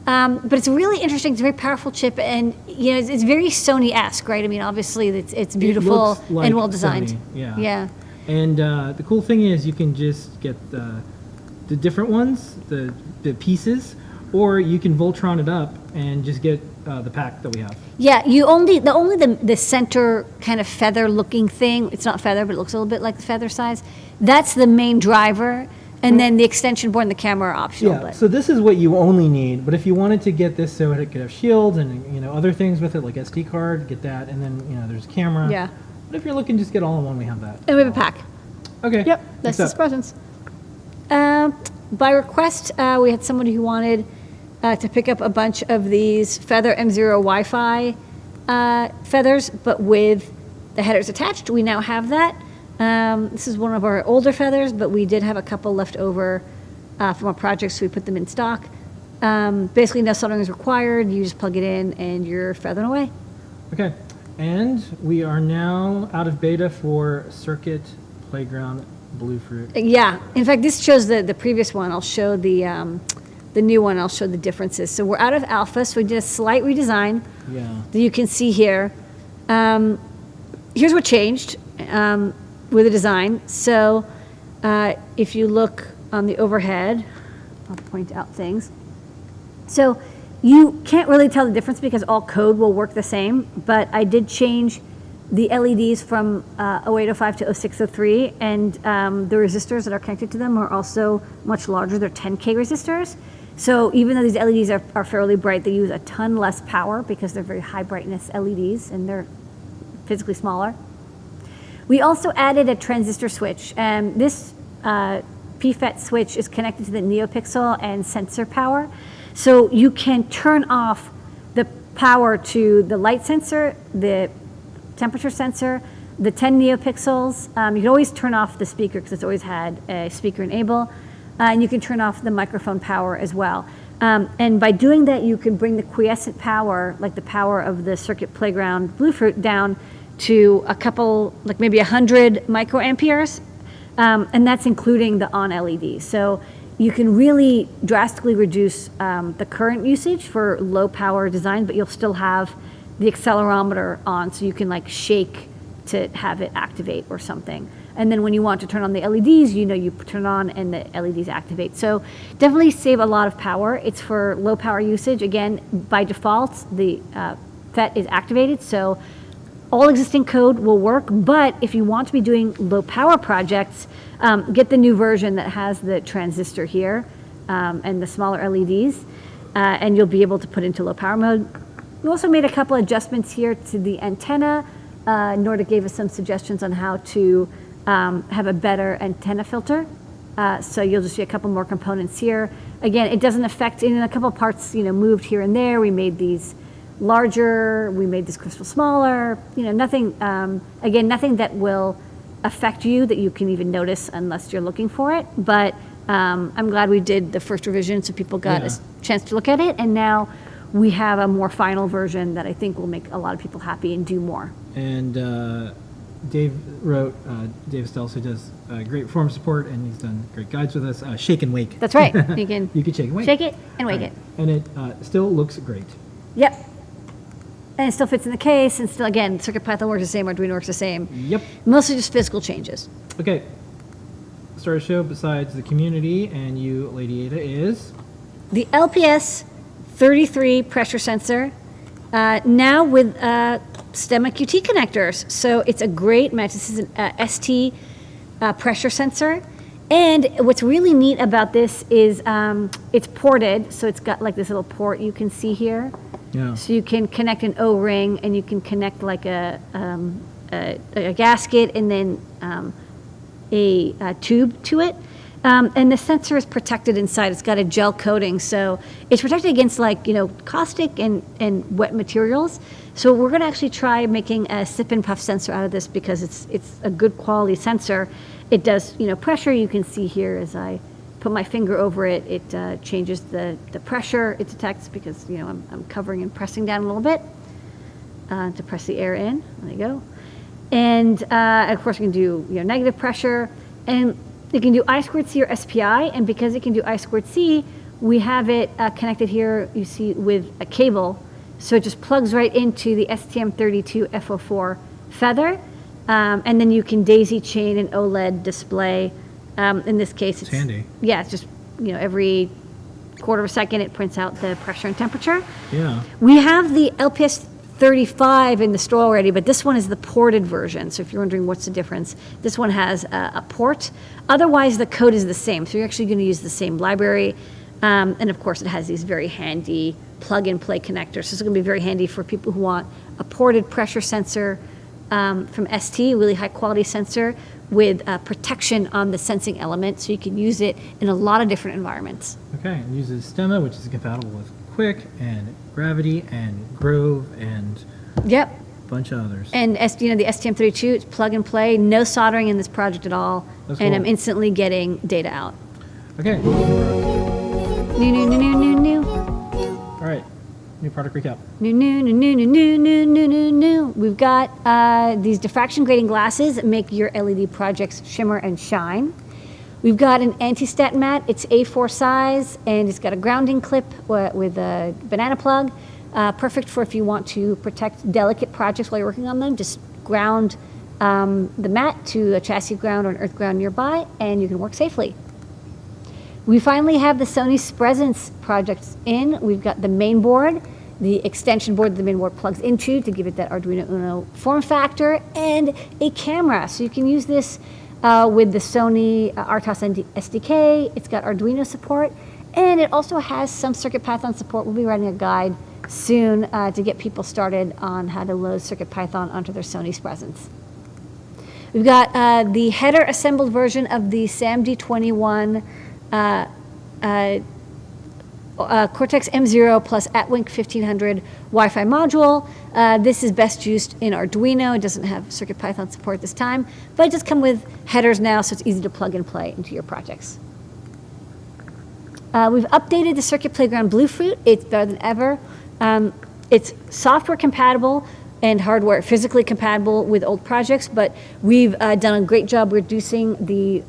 But it's really interesting. It's a very powerful chip, and it's very Sony-esque, right? I mean, obviously, it's beautiful looks like and well designed. Sony, yeah. Yeah. And the cool thing is you can just get the different ones, the pieces, or you can Voltron it up and just get the pack that we have. Yeah, the center kind of feather-looking thing. It's not feather, but it looks a little bit like the feather size. That's the main driver. And then the extension board and the camera are optional. Yeah, but. so this is what you only need, but if you wanted to get this so it could have shields and other things with it, like SD card, get that, and then there's a camera. Yeah. But if you're looking just get all in one, we have that. And we have a pack. Okay. Yep, that's the presents. By request, we had somebody who wanted to pick up a bunch of these Feather M0 Wi-Fi feathers, but with the headers attached. We now have that. This is one of our older feathers, but we did have a couple left over from our project, so we put them in stock. Basically, no soldering is required. You just plug it in, and you're feathering away. Okay. And we are now out of beta for Circuit Playground Bluefruit. Yeah. In fact, this shows the previous one. I'll show the new one. I'll show the differences. So we're out of alpha, so we did a slight redesign. Yeah. That you can see here. Here's what changed. With the design. So if you look on the overhead, I'll point out things. So you can't really tell the difference because all code will work the same, but I did change the LEDs from 0805 to 0603, and the resistors that are connected to them are also much larger. They're 10K resistors. So even though these LEDs are fairly bright, they use a ton less power because they're very high brightness LEDs and they're physically smaller. We also added a transistor switch. This PFET switch is connected to the NeoPixel and sensor power. So you can turn off the power to the light sensor, the temperature sensor, the 10 NeoPixels. You can always turn off the speaker because it's always had a speaker enable. And you can turn off the microphone power as well. And by doing that, you can bring the quiescent power, like the power of the Circuit Playground Bluefruit, down to a couple, like maybe 100 microamperes, and that's including the on LED. So you can really drastically reduce the current usage for low power design, but you'll still have the accelerometer on, so you can like shake to have it activate or something. And then when you want to turn on the LEDs, you turn on and the LEDs activate. So definitely save a lot of power. It's for low power usage. Again, by default, the FET is activated, so all existing code will work, but if you want to be doing low power projects, get the new version that has the transistor here and the smaller LEDs, and you'll be able to put into low power mode. We also made a couple adjustments here to the antenna. Nordic gave us some suggestions on how to have a better antenna filter. So you'll just see a couple more components here. Again, it doesn't affect, in a couple parts, moved here and there. We made these larger, we made this crystal smaller, nothing, again, nothing that will affect you that you can even notice unless you're looking for it. But I'm glad we did the first revision so people got a chance to look at it. And now we have a more final version that I think will make a lot of people happy and do more. And Dave wrote, Dave Stelz, who does great forum support, and he's done great guides with us, Shake and Wake. That's right. You can shake and wake. Shake it and wake it. And it still looks great. Yep. And it still fits in the case, and still, again, CircuitPython works the same, Arduino works the same. Yep. Mostly just physical changes. Okay. Start a show besides the community and you, Lady Ada, is? The LPS 33 pressure sensor, now with Stemma QT connectors. So it's a great match. This is an ST pressure sensor. And what's really neat about this is it's ported. So it's got like this little port you can see here. Yeah. So you can connect an O-ring, and you can connect like a gasket and then a tube to it. And the sensor is protected inside. It's got a gel coating, so it's protected against caustic and wet materials. So we're going to actually try making a sip and puff sensor out of this because it's a good quality sensor. It does pressure. You can see here as I put my finger over it, it changes the pressure it detects because I'm covering and pressing down a little bit to press the air in. There you go. And of course, we can do negative pressure, and it can do I2C or SPI. And because it can do I2C, we have it connected here. You see with a cable, so it just plugs right into the STM32F04 feather, and then you can daisy chain an OLED display. In this case, it's handy. Yeah, it's just every quarter of a second it prints out the pressure and temperature. Yeah. We have the LPS 35 in the store already, but this one is the ported version. So if you're wondering what's the difference, this one has a port. Otherwise, the code is the same. So you're actually going to use the same library. And of course, it has these very handy plug-and-play connectors. So it's going to be very handy for people who want a ported pressure sensor from ST, really high-quality sensor with protection on the sensing element. So you can use it in a lot of different environments. Okay, it uses Stemma, which is compatible with Quick and Gravity and Grove and Yep. a bunch of others. And the STM32, it's plug and play, no soldering in this project at all. That's and cool. I'm instantly getting data out. Okay. New. All right, new product recap. New. We've got these diffraction grading glasses that make your LED projects shimmer and shine. We've got an anti-stat mat. It's A4 size, and it's got a grounding clip with a banana plug. Perfect for if you want to protect delicate projects while you're working on them. Just ground the mat to a chassis ground or an earth ground nearby, and you can work safely. We finally have the Sony Presence projects in. We've got the main board, the extension board that the main board plugs into to give it that Arduino Uno form factor, and a camera. So you can use this with the Sony RTOS SDK. It's got Arduino support, and it also has some CircuitPython support. We'll be writing a guide soon to get people started on how to load CircuitPython onto their Sony's Presence. We've got the header assembled version of the SAMD21 Cortex M0 plus Atwink 1500 Wi-Fi module. This is best used in Arduino. It doesn't have CircuitPython support this time, but it does come with headers now, so it's easy to plug and play into your projects. We've updated the Circuit Playground Bluefruit. It's better than ever. It's software compatible and hardware physically compatible with old projects, but we've done a great job reducing the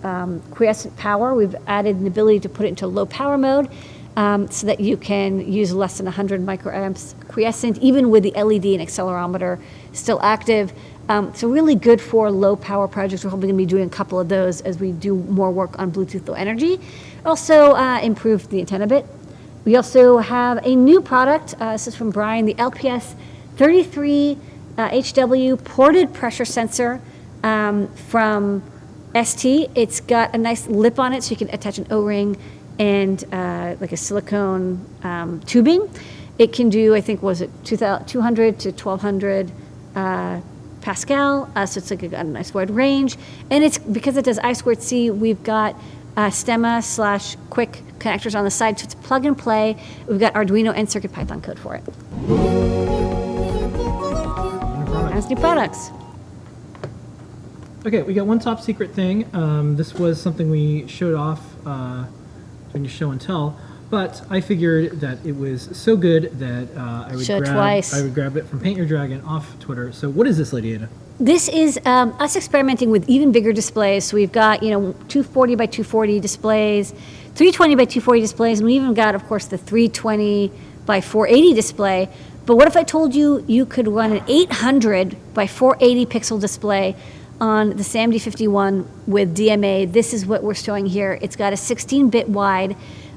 quiescent power. We've added an ability to put it into low power mode so that you can use less than 100 microamps quiescent, even with the LED and accelerometer still active. So really good for low power projects. We're hoping to be doing a couple of those as we do more work on Bluetooth Low Energy. Also improve the antenna bit. We also have a new product. This is from Brian, the LPS 33 HW ported pressure sensor from ST. It's got a nice lip on it so you can attach an O-ring and like a silicone tubing. It can do, I think, was it 200 to 1200 Pascal, so it's like a nice wide range. And it's because it does I2C, we've got Stemma/Quick connectors on the side, so it's plug and play. We've got Arduino and CircuitPython code for it. That's new products. Okay, we got one top secret thing. This was something we showed off during the show and tell, but I figured that it was so good that I would grab it from Paint Your Dragon off Twitter. So what is this, Lady Ada? This is us experimenting with even bigger displays. So we've got, 240 by 240 displays, 320 by 240 displays, and we even got, of course, the 320 by 480 display. But what if I told you you could run an 800 by 480 pixel display on the SAMD51 with DMA? This is what we're showing here. It's got a 16-bit wide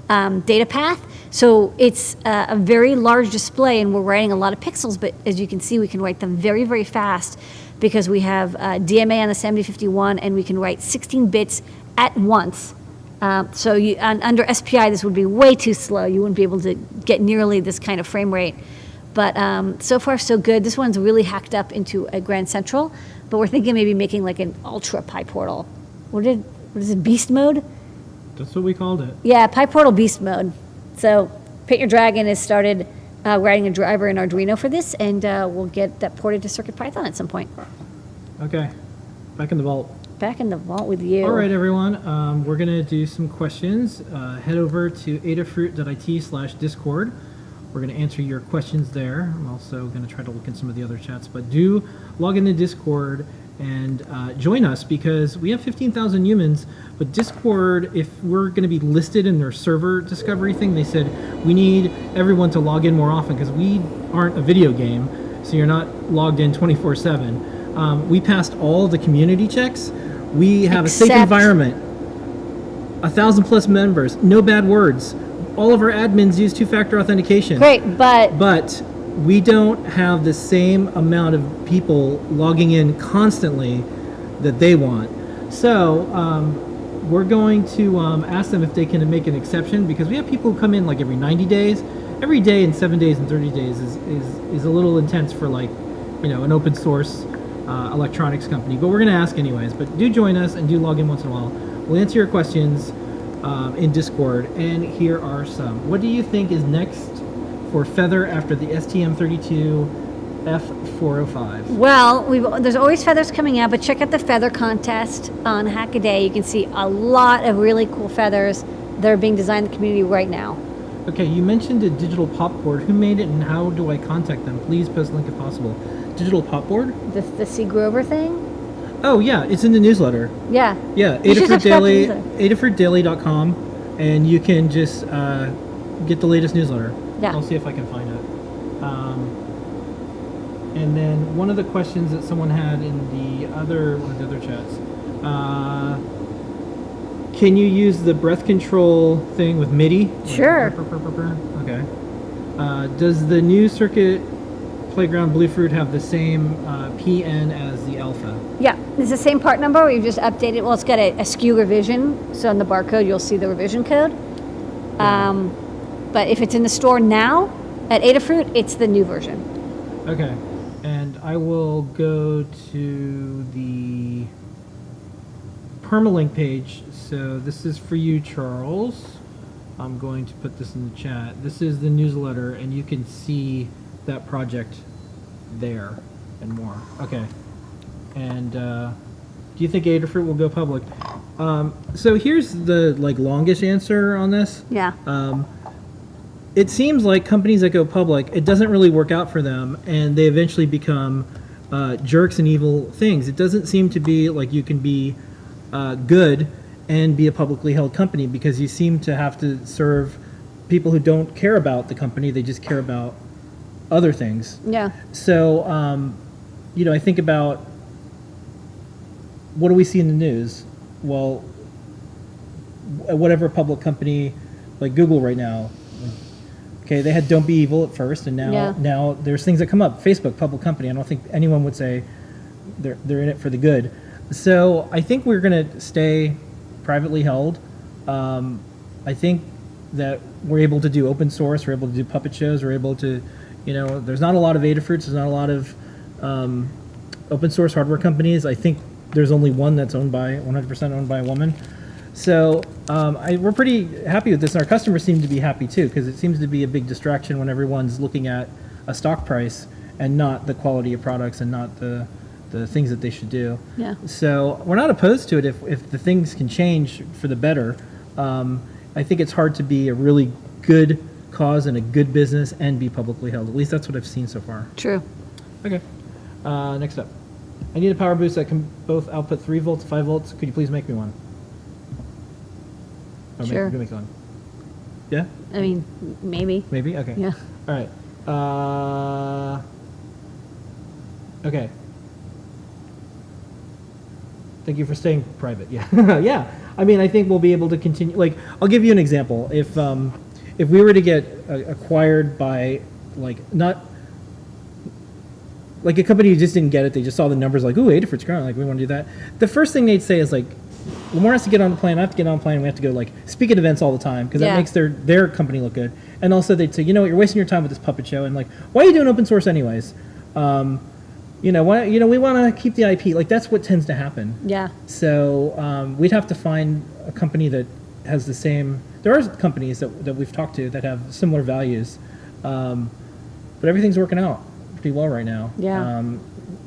data path. So it's a very large display, and we're writing a lot of pixels, but as you can see, we can write them very, very fast because we have DMA on the SAMD51, and we can write 16 bits at once. So under SPI, this would be way too slow. You wouldn't be able to get nearly this kind of frame rate. But so far, so good. This one's really hacked up into a Grand Central, but we're thinking maybe making like an ultra PyPortal. What is it, beast mode? That's what we called it. Yeah, PyPortal beast mode. So Paint Your Dragon has started writing a driver in Arduino for this, and we'll get that ported to CircuitPython at some point. Okay, back in the vault. Back in the vault with you. All right, everyone. We're going to do some questions. Head over to adafruit.it/Discord. We're going to answer your questions there. I'm also going to try to look in some of the other chats, but do log into Discord and join us because we have 15,000 humans, but Discord, if we're going to be listed in their server discovery thing, they said we need everyone to log in more often because we aren't a video game, so you're not logged in 24/7. We passed all the community checks. We have a safe environment, 1,000+ members, no bad words. All of our admins use two-factor authentication. Great, but we don't have the same amount of people logging in constantly that they want. So we're going to ask them if they can make an exception because we have people who come in like every 90 days. Every day in 7 days and 30 days is a little intense for like, an open source electronics company. But we're going to ask anyways. But do join us and do log in once in a while. We'll answer your questions in Discord, and here are some. What do you think is next for Feather after the STM32F405? Well, there's always feathers coming out, but check out the feather contest on Hackaday. You can see a lot of really cool feathers that are being designed in the community right now. Okay, you mentioned a digital pop board. Who made it, and how do I contact them? Please post a link if possible. Digital pop board? The C. Grover thing? Oh yeah, it's in the newsletter. Yeah. Yeah, adafruitdaily.com, and you can just get the latest newsletter. Yeah. I'll see if I can find it. And then one of the questions that someone had in one of the other chats, can you use the breath control thing with MIDI? Sure. Okay. Does the new Circuit Playground Bluefruit have the same PN as the alpha? Yeah, it's the same part number. We've just updated. Well, it's got a SKU revision. So on the barcode, you'll see the revision code. But if it's in the store now at Adafruit, it's the new version. Okay. And I will go to the permalink page. So this is for you, Charles. I'm going to put this in the chat. This is the newsletter, and you can see that project there and more. Okay. And do you think Adafruit will go public? So here's the longest answer on this. Yeah. It seems like companies that go public, it doesn't really work out for them, and they eventually become jerks and evil things. It doesn't seem to be like you can be good and be a publicly held company because you seem to have to serve people who don't care about the company. They just care about other things. Yeah. So, I think about what do we see in the news? Well, whatever public company like Google right now, okay, they had Don't Be Evil at first, and now there's things that come up. Facebook, public company. I don't think anyone would say they're in it for the good. So I think we're going to stay privately held. I think that we're able to do open source. We're able to do puppet shows. We're able to, there's not a lot of Adafruits. There's not a lot of open source hardware companies. I think there's only one that's 100% owned by a woman. So we're pretty happy with this, and our customers seem to be happy too, because it seems to be a big distraction when everyone's looking at a stock price and not the quality of products and not the the things that they should do. Yeah. So we're not opposed to it if the things can change for the better. I think it's hard to be a really good cause and a good business and be publicly held. At least that's what I've seen so far. True. Okay. Next up. I need a power boost that can both output 3 volts, 5 volts. Could you please make me one? Or Sure. Make one. Yeah? I mean, maybe. Maybe? Okay. Yeah. All right. Okay. Thank you for staying private. Yeah. Yeah. I mean, I think we'll be able to continue. Like, I'll give you an example. If we were to get acquired by, like, not like a company who just didn't get it, they just saw the numbers like, ooh, Adafruit's growing, like, we want to do that. The first thing they'd say is, like, Lamar has to get on the plane, I have to get on the plane, and we have to go, like, speak at events all the time, because that makes their company look good. And also they'd say, you know what, you're wasting your time with this puppet show, and, like, why are you doing open source anyways? We want to keep the IP. Like, that's what tends to happen. Yeah. So we'd have to find a company that has the same. There are companies that we've talked to that have similar values, but everything's working out pretty well right now. Yeah.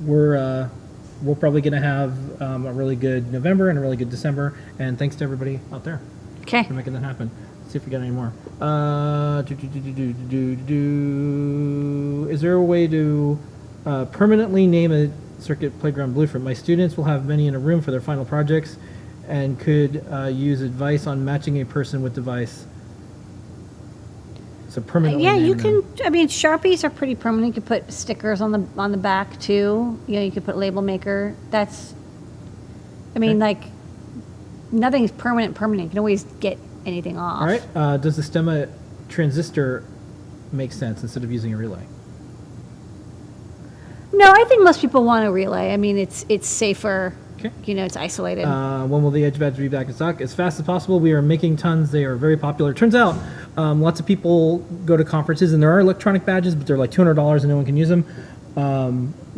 We're probably going to have a really good November and a really good December, and thanks to everybody out there Okay. for making that happen. Let's see if we got any more. Is there a way to permanently name a Circuit Playground Blueprint? My students will have many in a room for their final projects and could use advice on matching a person with device. So permanently Yeah, you name them. can. I mean, Sharpies are pretty permanent. You could put stickers on the back too. You know, you could put label maker. That's. I mean, like, nothing's permanent. You can always get anything off. All right. Does the stemma transistor make sense instead of using a relay? No, I think most people want a relay. I mean, it's safer. Okay. You know, it's isolated. When will the Edge badge be back in stock? As fast as possible. We are making tons. They are very popular. Turns out, lots of people go to conferences, and there are electronic badges, but they're like $200 and no one can use them.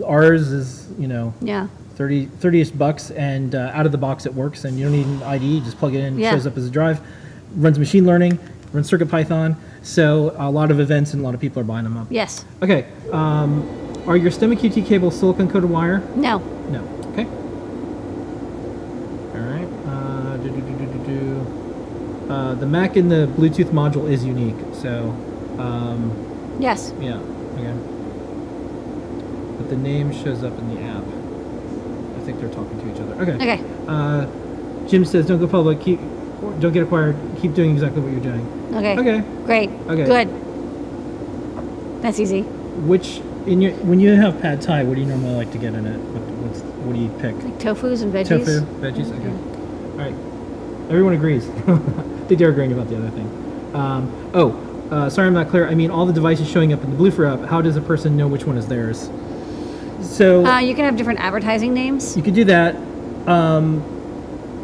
Ours is, Yeah. 30-ish bucks, and out of the box it works, and you don't need an IDE. You just plug it in, it Yeah. shows up as a drive, runs machine learning, runs CircuitPython. So a lot of events and a lot of people are buying them up. Yes. Okay. Are your stemma QT cables silicon coated wire? No. No. Okay. All right. The Mac in the Bluetooth module is unique. So, Yes. yeah. Okay. But the name shows up in the app. I think they're talking to each other. Okay. Okay. Jim says, "Don't go public. Don't get acquired. Keep doing exactly what you're doing." Okay. Okay. Great. Okay. Good. That's easy. When you have pad thai, what do you normally like to get in it? What do you pick? Like tofus and veggies. Tofu, veggies. Okay. All right. Everyone agrees. They're agreeing about the other thing. Sorry, I'm not clear. I mean, all the devices showing up in the Bluefruit app. How does a person know which one is theirs? So You can have different advertising names. you could do that.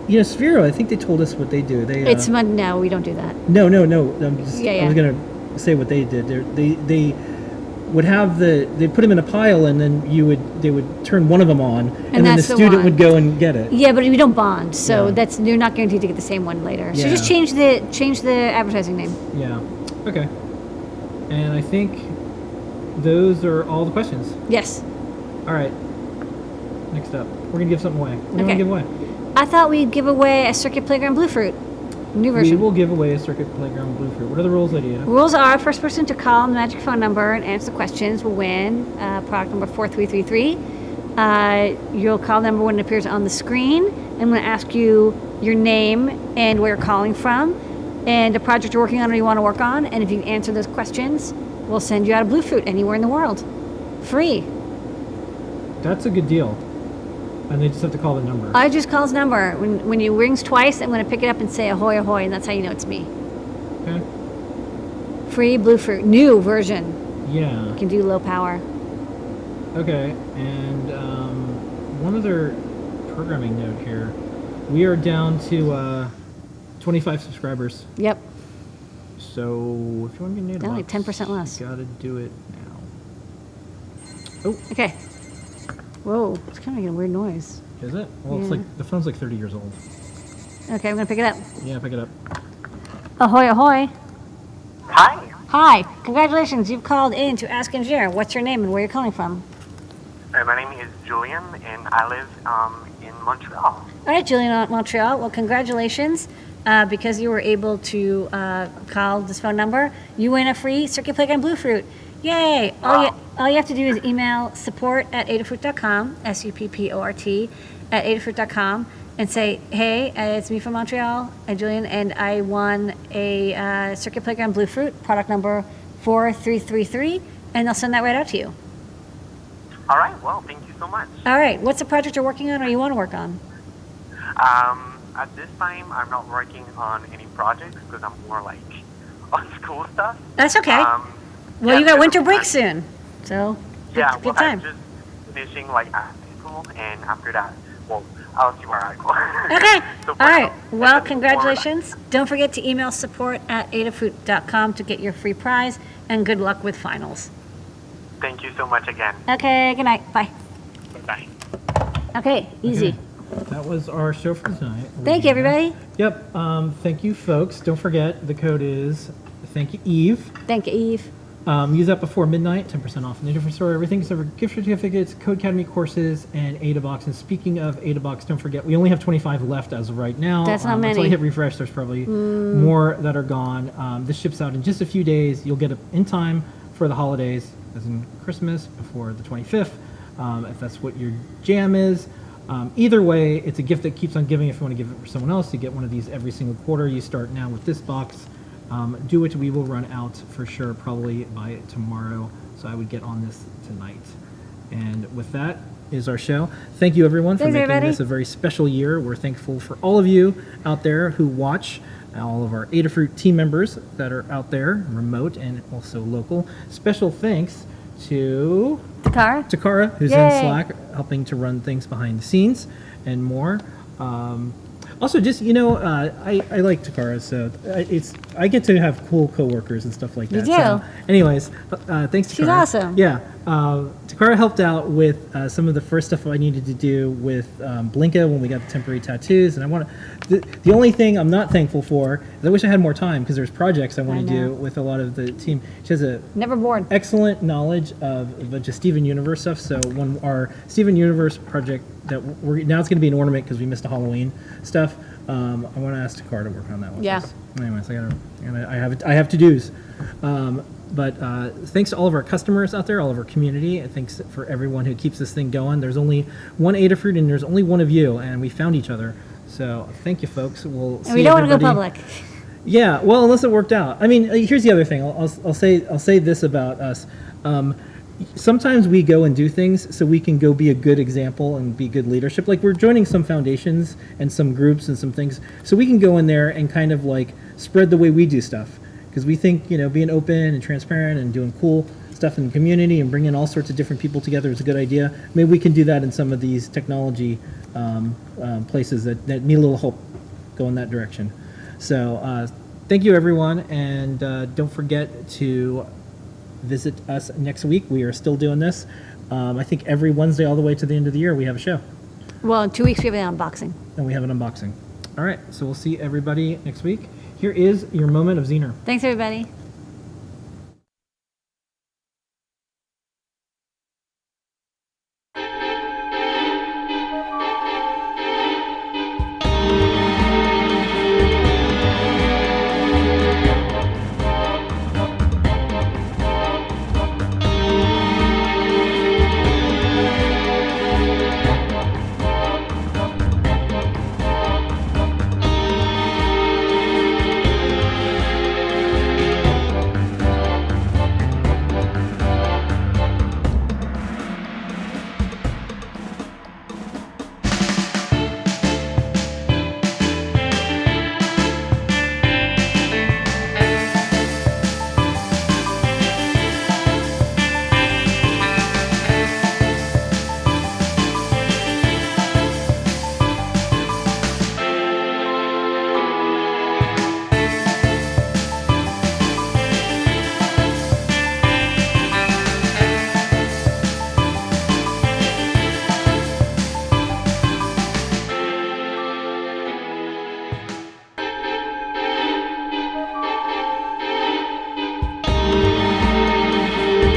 Sphero, I think they told us what they do. They No, we don't do that. no. I'm just, Yeah, I yeah. was gonna say what they did. They would have they put them in a pile, and then they would turn one of them on, and then the that's the student one. would go and get it. Yeah, but we don't bond, so Yeah. you're not guaranteed to get the same one later. So Yeah. just change the advertising name. Yeah. Okay. And I think those are all the questions. Yes. All right. Next up, we're gonna give something away. What do you want to Okay. give away? I thought we'd give away a Circuit Playground Bluefruit, new We version. will give away a Circuit Playground Bluefruit. What are the rules, Lydia? Rules are: first person to call the magic phone number and answer the questions will win product number 4333. You'll call the number when it appears on the screen. I'm going to ask you your name and where you're calling from, and the project you're working on or you want to work on. And if you answer those questions, we'll send you out a Bluefruit anywhere in the world, free. That's a good deal. And they just have to call the number. I just call his number. When he rings twice, I'm going to pick it up and say ahoy, ahoy, and that's how you know it's me. Okay. Free Bluefruit, new version. Yeah. Can do low power. Okay. And one other programming note here. We are down to 25 subscribers. Yep. So if you want to get an AdaBox, Only 10% less. you gotta do it now. Okay. Whoa, it's kind of making a weird noise. Is it? Well, it's Yeah. like the phone's like 30 years old. Okay, I'm going to pick it up. Yeah, pick it up. Ahoy, ahoy. Hi. Hi, congratulations. You've called in to Ask Engineer. What's your name and where you're calling from? My name is Julian, and I live in Montreal. All right, Julian at Montreal. Well, congratulations. Because you were able to call this phone number, you win a free Circuit Playground Blue Fruit. Yay! Wow. All you have to do is email support@adafruit.com, SUPPORT, at adafruit.com, and say, hey, it's me from Montreal, Julian, and I won a Circuit Playground Blue Fruit, product number 4333, and they'll send that right out to you. All right. Well, thank you so much. All right, what's the project you're working on or you want to work on? At this time, I'm not working on any projects because I'm more like on school stuff. That's okay. Well, Well, you got winter break soon, so Yeah, good well, time. I'm just finishing like high school, and after that, well, I'll see where I go. Okay. So All for right. now, Well, I'm looking forward. congratulations. Don't forget to email support@adafruit.com to get your free prize, and good luck with finals. Thank you so much again. Okay. Good night. Bye. Bye. Okay. Easy. That was our show for tonight. Thank you, everybody. Yep. Thank you, folks. Don't forget, the code is thank you, Eve. Thank you, Eve. Use that before midnight, 10% off in the different store. Everything except for gift certificates, Code Academy courses, and AdaBox. And speaking of AdaBox, don't forget, we only have 25 left as of right now. That's not Until I many. hit refresh, there's probably more that are gone. This ships out in just a few days. You'll get it in time for the holidays, as in Christmas, before the 25th, if that's what your jam is. Either way, it's a gift that keeps on giving. If you want to give it for someone else, you get one of these every single quarter. You start now with this box. Do it. We will run out for sure, probably by tomorrow. So I would get on this tonight. And with that is our show. Thank you, everyone, for Thanks, making everybody. this a very special year. We're thankful for all of you out there who watch, all of our Adafruit team members that are out there, remote and also local. Special thanks to Takara. Takara, who's in Yay. Slack, helping to run things behind the scenes and more. Also, just I like Takara, so I get to have cool coworkers and stuff like that. You do. So, anyways, thanks, Takara. She's awesome. Yeah, Takara helped out with some of the first stuff I needed to do with Blinka when we got the temporary tattoos, and I want to. The only thing I'm not thankful for is I wish I had more time because there's projects I want to do know. with a lot of the team. She has a Never bored. excellent knowledge of a bunch of Steven Universe stuff. So when our Steven Universe project that now it's going to be an ornament because we missed a Halloween stuff. I want to ask Takara to work on that with Yeah. us. Anyways, I have to do's. But thanks to all of our customers out there, all of our community. And thanks for everyone who keeps this thing going. There's only one Adafruit and there's only one of you, and we found each other. So thank you, folks. We'll see And we don't want to go everybody- public. Yeah, well, unless it worked out. I mean, here's the other thing. I'll say this about us. Sometimes we go and do things so we can go be a good example and be good leadership. Like we're joining some foundations and some groups and some things, so we can go in there and kind of like spread the way we do stuff. Because we think being open and transparent and doing cool stuff in the community and bringing all sorts of different people together is a good idea. Maybe we can do that in some of these technology places that need a little help go in that direction. So thank you, everyone, and don't forget to visit us next week. We are still doing this. I think every Wednesday all the way to the end of the year we have a show, Well, in 2 weeks we have an unboxing. and we have an unboxing. All right, so we'll see everybody next week. Here is your moment of Zener. Thanks, everybody.